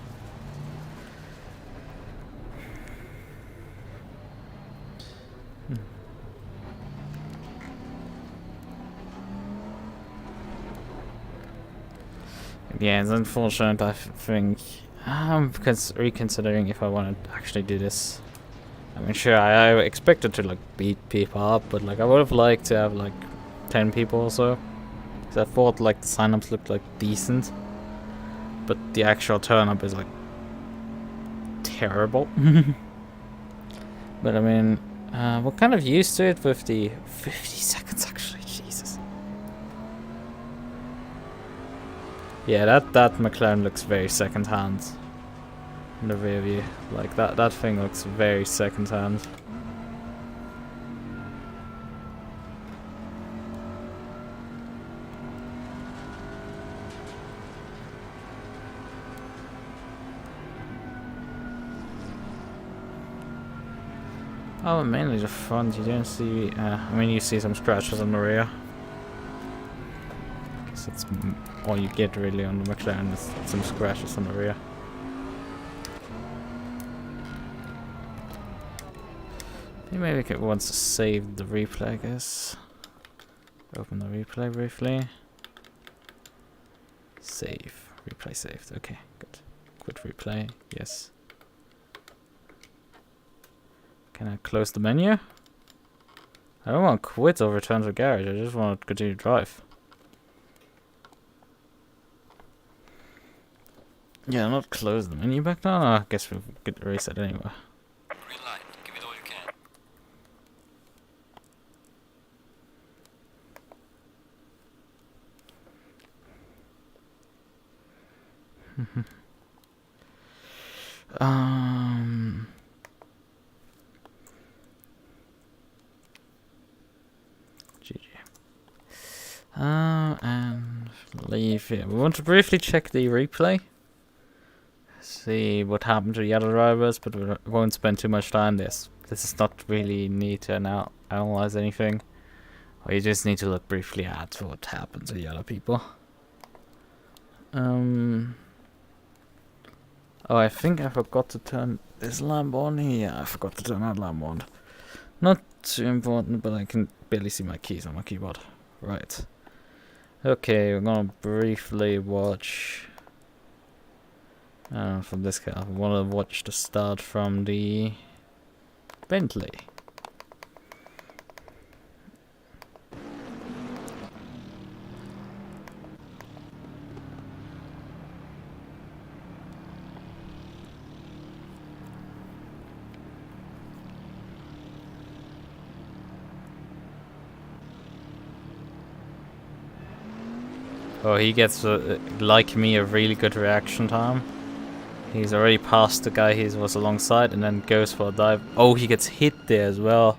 Yeah, it's unfortunate. I think I'm reconsidering if I want to actually do this. I mean, sure, I expected to like beat people up, but like I would have liked to have like 10 people or so. Because I thought like the signups looked like decent, but the actual turn up is like terrible. But I mean, we're kind of used to it with the 50 seconds actually. Jesus. Yeah, that McLaren looks very second hand in the rear view. Like that thing looks very second hand. Oh, mainly the front. You don't see. I mean, you see some scratches on the rear. Guess that's all you get really on the McLaren. Is some scratches on the rear. Maybe it wants to save the replay, I guess. Open the replay briefly. Save. Replay saved. Okay, good. Quit replay. Yes. Can I close the menu? I don't want to quit or return to the garage. I just want to continue to drive. Yeah, not close the menu back now. I guess we'll get the reset anyway. Green light. Give it all you can. GG. And leave here. We want to briefly check the replay. See what happened to the other drivers, but we won't spend too much time this. This is not really need to now analyze anything. Or you just need to look briefly at what happened to the other people. Oh, I think I forgot to turn this lamp on. Yeah, I forgot to turn that lamp on. Not too important, but I can barely see my keys on my keyboard. Right. Okay, we're gonna briefly watch from this car. I wanna watch the start from the Bentley. Oh, he gets, like me, a really good reaction time. He's already passed the guy he was alongside and then goes for a dive. Oh, he gets hit there as well.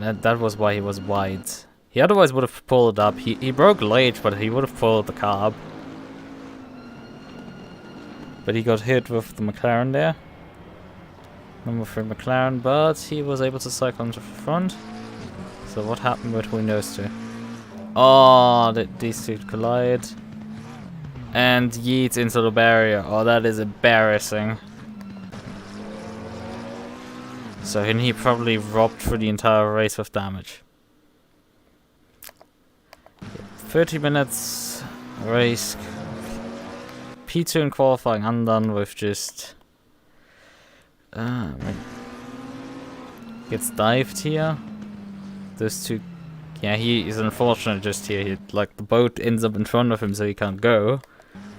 That was why he was wide. He otherwise would have pulled up. He broke late, but he would have pulled the car up. But he got hit with the McLaren there. Number 3 McLaren, but he was able to cycle into the front. So what happened between those two? Oh, these two collide. And yeet into the barrier. Oh, that is embarrassing. So he probably robbed through the entire race with damage. 30 minutes race. P2 in qualifying undone with just... gets dived here. Those two... Yeah, he is unfortunate just here. Like, the boat ends up in front of him so he can't go.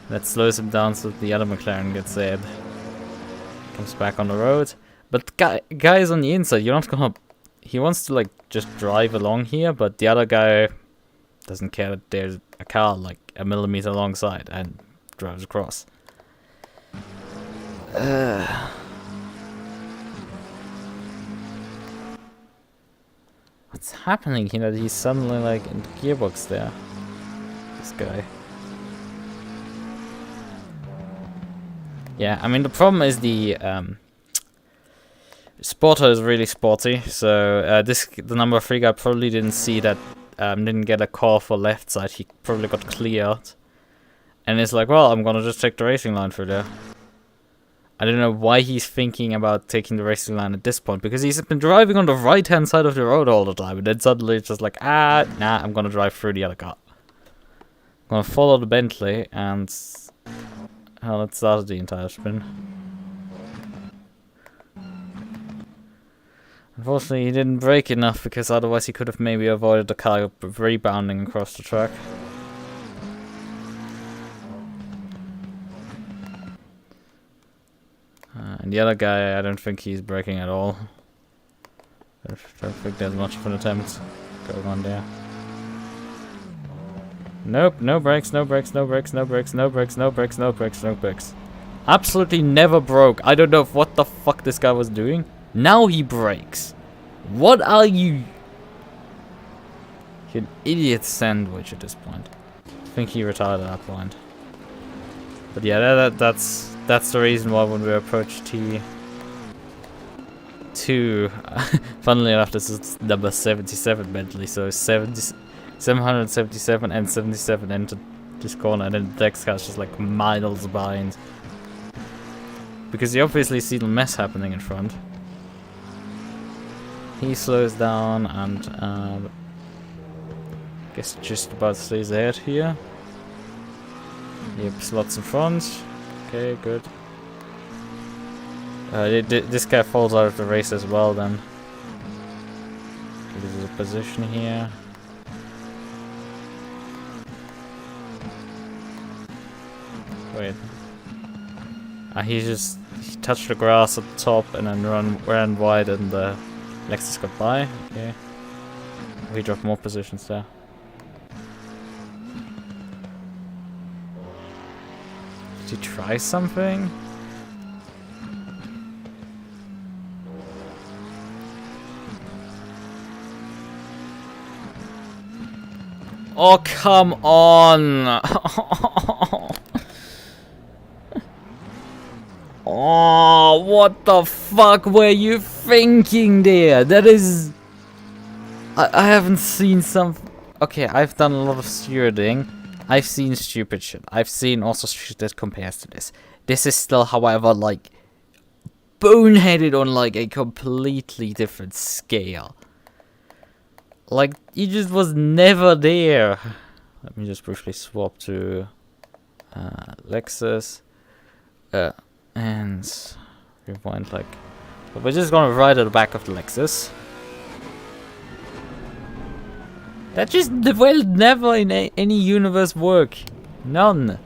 That slows him down so the other McLaren gets dead. Comes back on the road. But guy is on the inside. You're not gonna... He wants to, like, just drive along here, but the other guy doesn't care that there's a car, like, a millimeter alongside and drives across. What's happening here? He's suddenly like in the gearbox there. This guy. Yeah, I mean the problem is the spotter is really sporty, so the number 3 guy probably didn't see that, didn't get a call for left side. He probably got cleared, and it's like, well, I'm gonna just take the racing line through there. I don't know why he's thinking about taking the racing line at this point, because he's been driving on the right hand side of the road all the time, and then suddenly it's just like, nah, I'm gonna drive through the other car. I'm gonna follow the Bentley, and let's start the entire spin. Unfortunately, he didn't brake enough, because otherwise he could have maybe avoided the car rebounding across the track. And the other guy, I don't think he's braking at all. I don't think there's much of an attempt going on there. Nope, no brakes, no brakes, no brakes, no brakes, no brakes, no brakes, no brakes, no brakes. Absolutely never broke. I don't know what the fuck this guy was doing. Now he brakes. What are you? You're an idiot sandwich at this point. I think he retired at that point. But yeah, that's the reason why when we approach T, 72. Funnily enough, this is number 77 Bentley, so 777 and 77 into this corner, and then the next car's just like miles behind. Because you obviously see the mess happening in front. He slows down and guess just about stays ahead here. Yep, slots in front. Okay, good. This guy falls out of the race as well then. This is a position here. Wait. He touched the grass at the top and then ran wide and the Lexus got by. Okay. We dropped more positions there. Did he try something? Oh, come on! Oh, what the fuck were you thinking there? That is... I haven't seen some... Okay, I've done a lot of stewarding. I've seen stupid shit. I've seen also shit that compares to this. This is still, however, like... boneheaded on like a completely different scale. Like, he just was never there. Let me just briefly swap to Lexus. And rewind like... But we're just gonna ride at the back of the Lexus. That just will never in any universe work. None.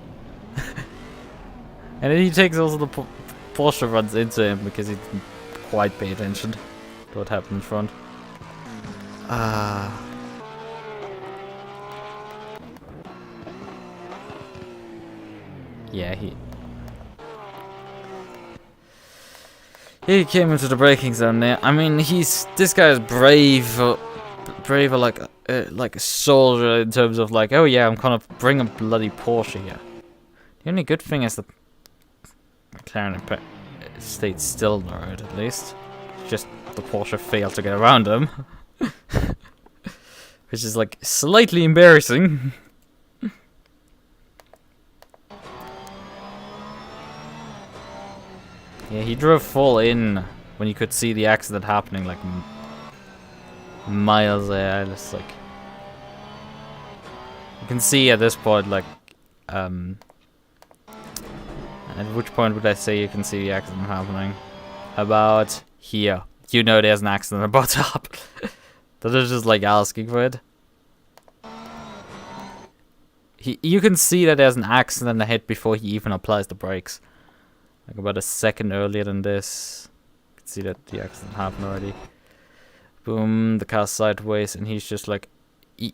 And then he takes also the Porsche runs into him because he didn't quite pay attention to what happened in front. Yeah, he came into the braking zone there. I mean, this guy is braver like a soldier in terms of like, oh yeah, I'm gonna bring a bloody Porsche here. The only good thing is that McLaren stayed still on the road at least. Just the Porsche failed to get around him. Which is like slightly embarrassing. Yeah, he drove full in when you could see the accident happening like miles ahead. It's like you can see at this point, like at which point would I say you can see the accident happening? About here. You know there's an accident about to happen. That is just like asking for it. You can see that there's an accident ahead before he even applies the brakes. Like about a second earlier than this. You can see that the accident happened already. Boom, the car's sideways, and he's just like... He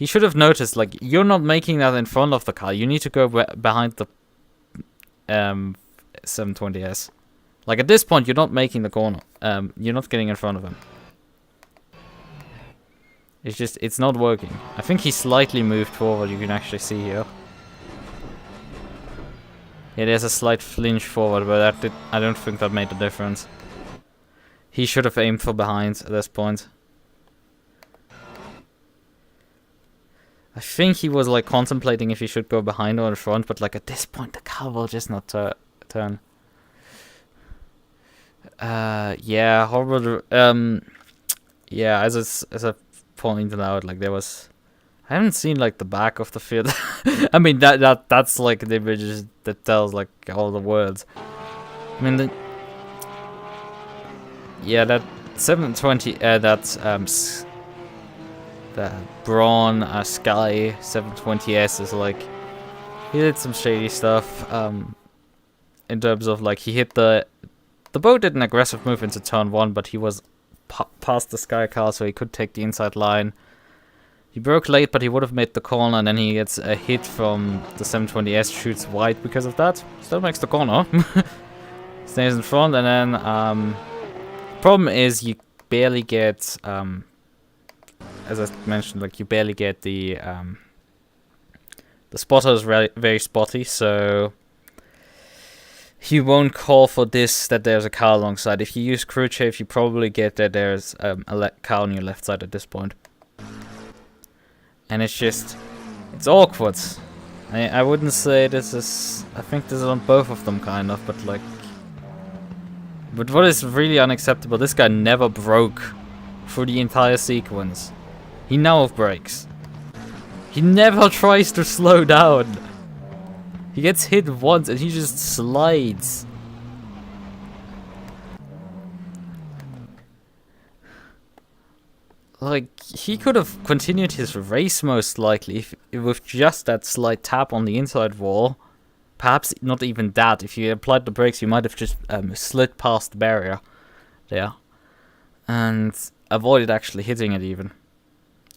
should have noticed, like, you're not making that in front of the car. You need to go behind the 720S. Like, at this point, you're not making the corner. You're not getting in front of him. It's just, it's not working. I think he slightly moved forward, you can actually see here. Yeah, there's a slight flinch forward, but I don't think that made a difference. He should have aimed for behind at this point. I think he was like contemplating if he should go behind or in front, but like at this point the car will just not turn. Yeah, horrible. Yeah, as I pointed out, like there was, I haven't seen like the back of the field. I mean that's like the images that tells like all the words. I mean yeah, that 720 that Braun Sky 720S is like, he did some shady stuff in terms of like he hit the boat did an aggressive move into turn 1, but he was past the Sky car, so he could take the inside line. He broke late, but he would have made the corner, and then he gets a hit from the 720S, shoots wide because of that. Still makes the corner. Stays in front, and then problem is you barely get as I mentioned, like you barely get the spotter is very spotty, so he won't call for this, that there's a car alongside. If you use crew chafe, you probably get that there's a car on your left side at this point. And it's just, it's awkward. I wouldn't say this is, I think this is on both of them kind of, but like, but what is really unacceptable, this guy never broke through the entire sequence. He now brakes. He never tries to slow down. He gets hit once and he just slides. Like, he could have continued his race most likely if with just that slight tap on the inside wall. Perhaps not even that. If you applied the brakes, you might have just slid past the barrier there. And avoided actually hitting it even.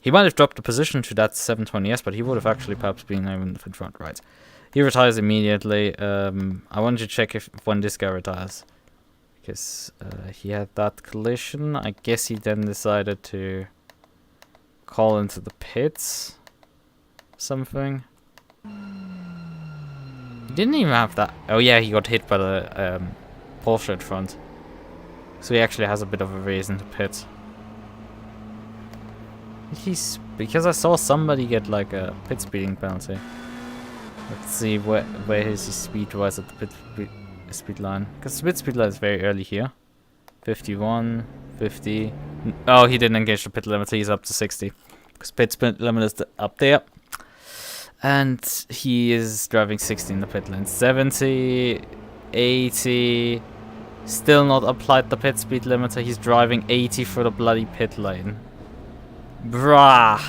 He might have dropped the position to that 720S, but he would have actually perhaps been even in front, right? He retires immediately. I wanted to check if when this guy retires. Because he had that collision. I guess he then decided to call into the pits. Something. He didn't even have that. Oh yeah, he got hit by the Porsche at front. So he actually has a bit of a reason to pit. Because I saw somebody get like a pit speeding penalty. Let's see where is his speed wise at the speed line. Because the speed line is very early here. 51, 50. Oh, he didn't engage the pit limit. He's up to 60. Because pit limit is up there. And he is driving 60 in the pit lane. 70, 80. Still not applied the pit speed limiter. He's driving 80 for the bloody pit lane. Bruh.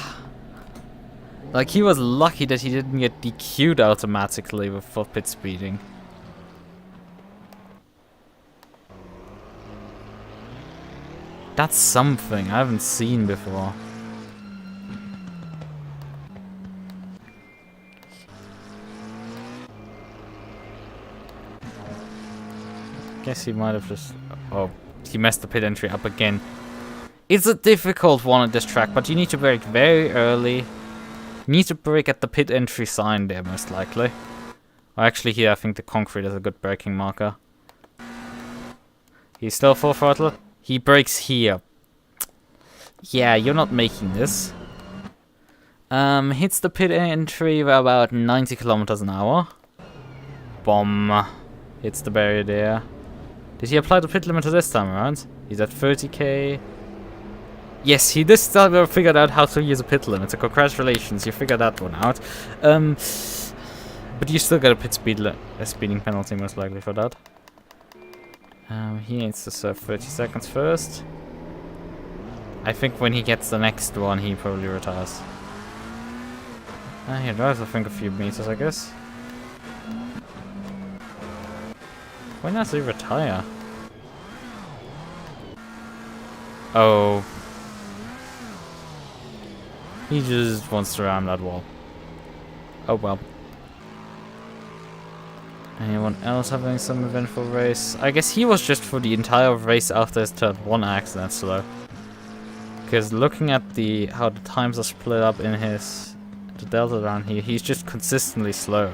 Like, he was lucky that he didn't get DQ'd automatically for pit speeding. That's something I haven't seen before. Guess he might have just... Oh, he messed the pit entry up again. It's a difficult one at this track, but you need to brake very early. You need to brake at the pit entry sign there, most likely. Or actually here, I think the concrete is a good braking marker. He's still full throttle. He brakes here. Yeah, you're not making this. Hits the pit entry about 90 kilometers an hour. Bomb. Hits the barrier there. Did he apply the pit limiter this time around? He's at 30k. Yes, he this time figured out how to use a pit limiter. Congratulations, you figured that one out. But you still got a pit speeding penalty most likely for that. He needs to serve 30 seconds first. I think when he gets the next one, he probably retires. He drives, I think, a few meters, I guess. When does he retire? Oh. He just wants to ram that wall. Oh well. Anyone else having some eventful race? I guess he was just for the entire race after his turn 1 accident slow. Because looking at how the times are split up in the delta down here, he's just consistently slow.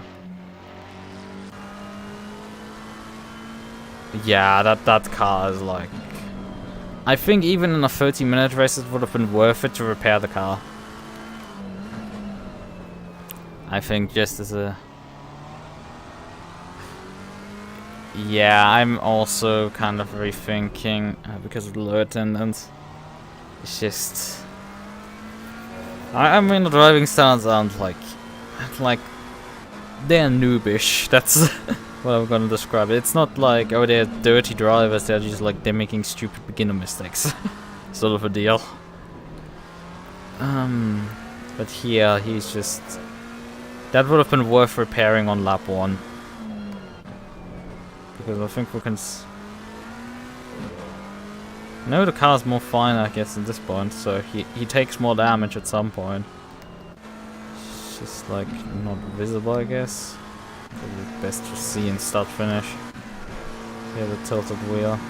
Yeah, that car is like... I think even in a 30-minute race it would have been worth it to repair the car. I think just as a... Yeah, I'm also kind of rethinking because of the low attendance. It's just... I mean, the driving standards aren't like... They're noobish, that's what I'm gonna describe it. It's not like, oh, they're dirty drivers, they're just like, they're making stupid beginner mistakes. Sort of a deal. But here, he's just... That would have been worth repairing on lap 1. Because I think we can... No, the car's more fine, I guess, at this point, so he takes more damage at some point. It's just, like, not visible, I guess. Probably best to see in start-finish. Here, the tilted wheel.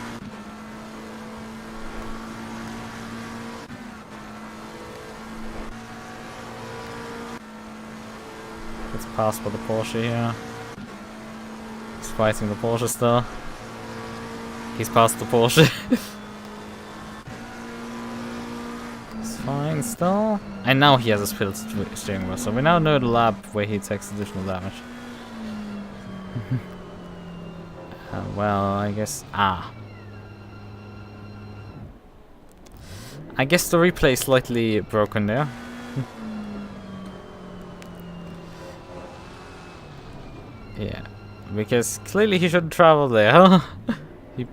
Gets passed by the Porsche here. It's fighting the Porsche still. He's past the Porsche. It's fine still. And now he has a split steering wheel, so we now know the lap where he takes additional damage. Well, I guess... I guess the replay is slightly broken there. Yeah, because clearly he shouldn't travel there. He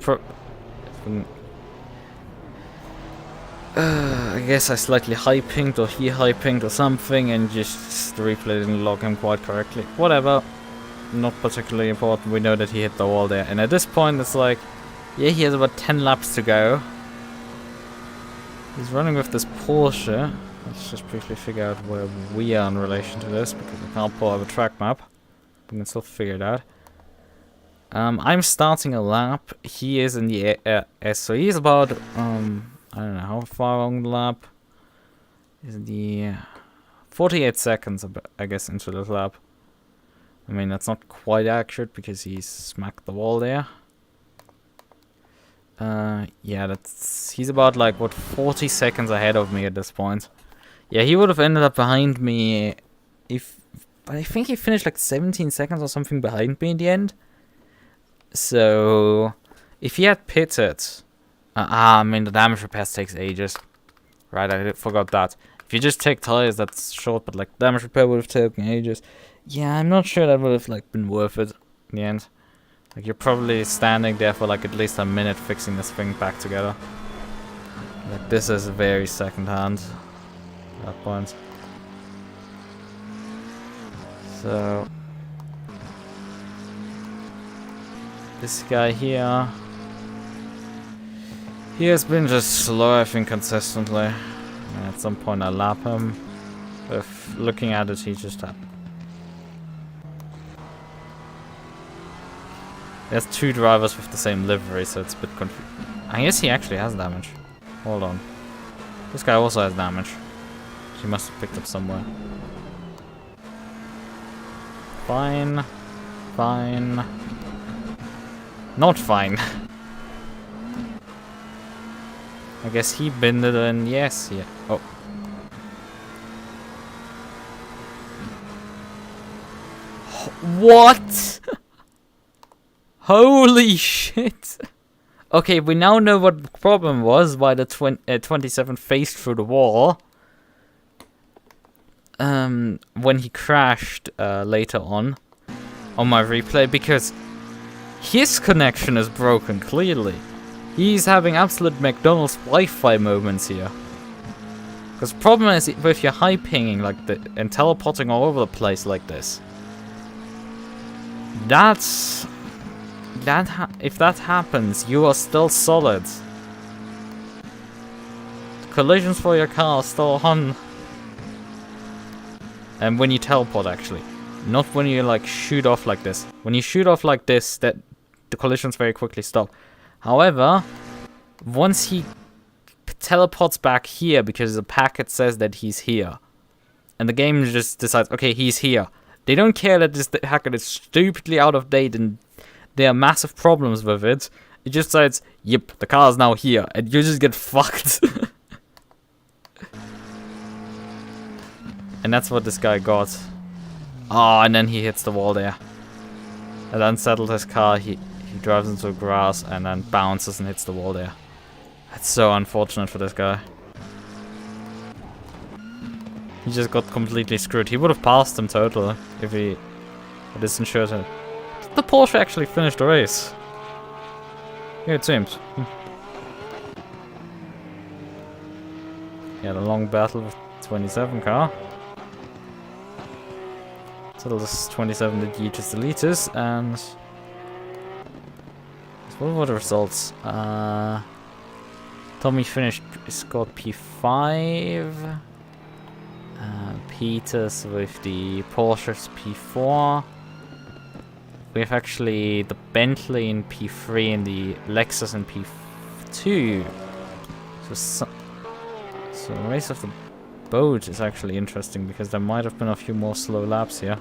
I guess I slightly high-pinged, or he high-pinged or something, and just the replay didn't log him quite correctly. Whatever. Not particularly important. We know that he hit the wall there. And at this point, it's like, yeah, he has about 10 laps to go. He's running with this Porsche. Let's just briefly figure out where we are in relation to this, because I can't pull up a track map. We can still figure it out. I'm starting a lap. He is in the S, so he's about, I don't know, how far along the lap? Is the 48 seconds, I guess, into the lap. I mean, that's not quite accurate because he smacked the wall there. Yeah, he's about like, what, 40 seconds ahead of me at this point. Yeah, he would have ended up behind me if... I think he finished like 17 seconds or something behind me in the end. So, if he had pitted... I mean, the damage repair takes ages. Right, I forgot that. If you just take tires, that's short, but like damage repair would have taken ages. Yeah, I'm not sure that would have like been worth it in the end. Like, you're probably standing there for like at least a minute fixing this thing back together. Like, this is very second-hand at that point. So, this guy here, he has been just slow, I think, consistently. And at some point I lap him. If looking at it, he just had... There's two drivers with the same livery, so it's a bit confusing. I guess he actually has damage. Hold on. This guy also has damage. He must have picked up somewhere. Fine. Fine. Not fine. I guess he binned it in. Yes, yeah. Oh. What? Holy shit. Okay, we now know what the problem was, why the 27 faced through the wall. When he crashed later on my replay, because his connection is broken, clearly. He's having absolute McDonald's Wi-Fi moments here. Because the problem is, with your high pinging like and teleporting all over the place like this, if that happens, you are still solid. The collisions for your car are still on. And when you teleport, actually. Not when you like shoot off like this. When you shoot off like this, that the collisions very quickly stop. However, once he teleports back here, because the packet says that he's here, and the game just decides, okay, he's here. They don't care that this packet is stupidly out of date and there are massive problems with it. It just decides, yep, the car is now here, and you just get fucked. And that's what this guy got. Oh, and then he hits the wall there. It unsettled his car. He drives into grass and then bounces and hits the wall there. That's so unfortunate for this guy. He just got completely screwed. He would have passed him totally if he had insured it. Did the Porsche actually finish the race? Yeah, it seems. He had a long battle with 27 car. So this 27 did Yeetus Deletus, and what were the results? Tommy finished, scored P5. Peters with the Porsche's P4. We have actually the Bentley in P3 and the Lexus in P2. So the race of the boat is actually interesting, because there might have been a few more slow laps here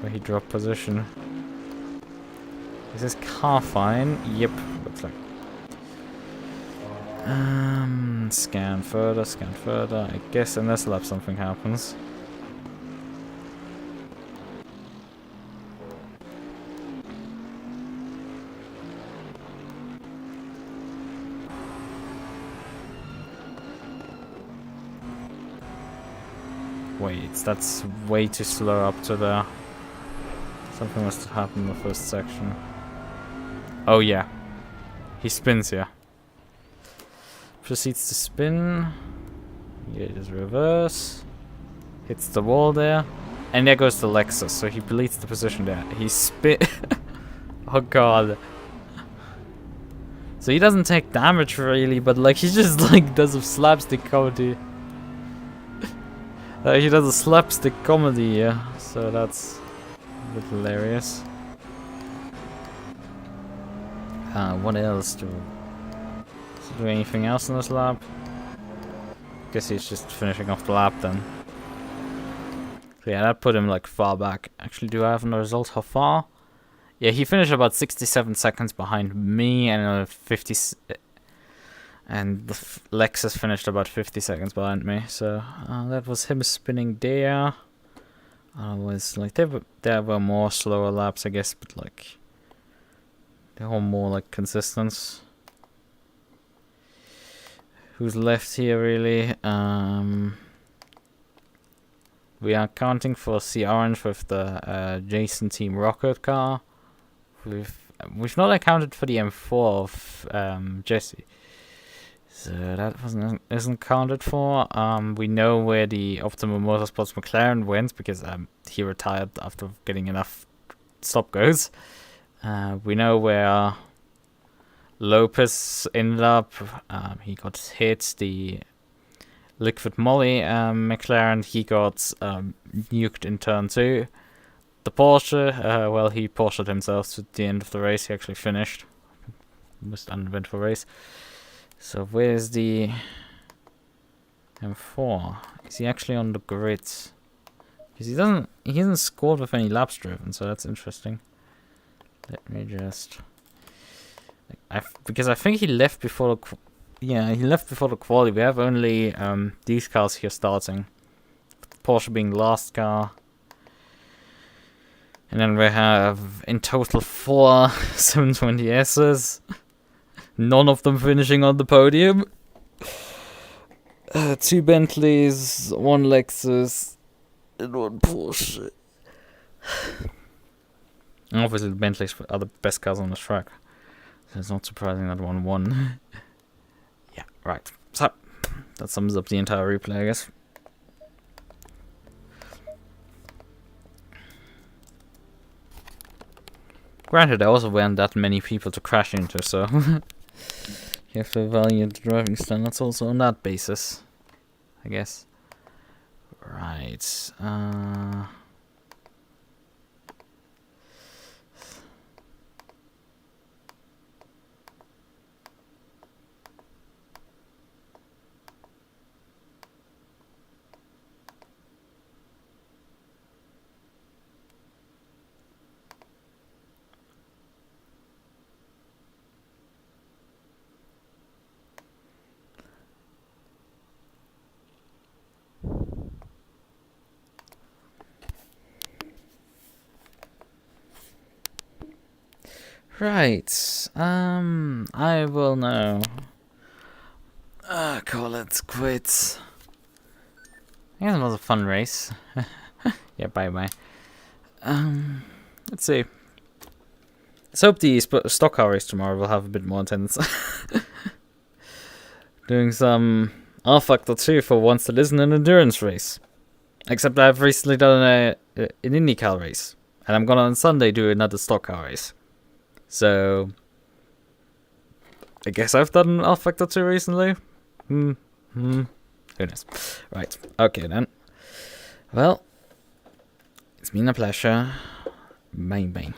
where he dropped position. Is this car fine? Yep, looks like. Scan further, scan further. I guess in this lap something happens. Wait, that's way too slow up to there. Something must have happened in the first section. Oh yeah. He spins here. Proceeds to spin. Here it is reverse. Hits the wall there. And there goes the Lexus, so he deletes the position there. He spin. Oh god. So he doesn't take damage really, but like he just like does a slapstick comedy. He does a slapstick comedy here, so that's a bit hilarious. What else do anything else in this lap? Guess he's just finishing off the lap then. So yeah, that put him like far back. Actually, do I have the result? How far? Yeah, he finished about 67 seconds behind me, and 50. And the Lexus finished about 50 seconds behind me. So that was him spinning there. Was like there were more slower laps, I guess, but like they were more like consistent. Who's left here really? We are counting for C Orange with the Jason Team Rocket car. We've not accounted for the M4 of Jesse. So that isn't counted for. We know where the Optimum Motorsports McLaren went because he retired after getting enough stop goes. We know where Lopez ended up. He got hit. The Liquid Molly McLaren, he got nuked in turn 2. The Porsche, well, he Porsche'd himself to the end of the race. He actually finished. Most uneventful race. So where's the M4? Is he actually on the grid? Because he hasn't scored with any laps driven, so that's interesting. Let me just, because I think he left before the, he left before the quali. We have only these cars here starting. Porsche being the last car. And then we have in total 4 720Ss. None of them finishing on the podium. 2 Bentleys, 1 Lexus, and 1 Porsche. And obviously the Bentleys are the best cars on the track. So it's not surprising that 1 won. Yeah, right. So, that sums up the entire replay, I guess. Granted, there also weren't that many people to crash into, so you have to evaluate the driving standards also on that basis, I guess. Right. Right, I will now call it quits. I think it was a fun race. Yeah, bye. Let's see. Let's hope the stock car race tomorrow will have a bit more intense. Doing some R-Factor 2 for once that isn't an endurance race. Except I've recently done an IndyCar race. And I'm gonna on Sunday do another stock car race. So, I guess I've done R-Factor 2 recently. Who knows? Right, okay then. Well, it's been a pleasure. Bye bye.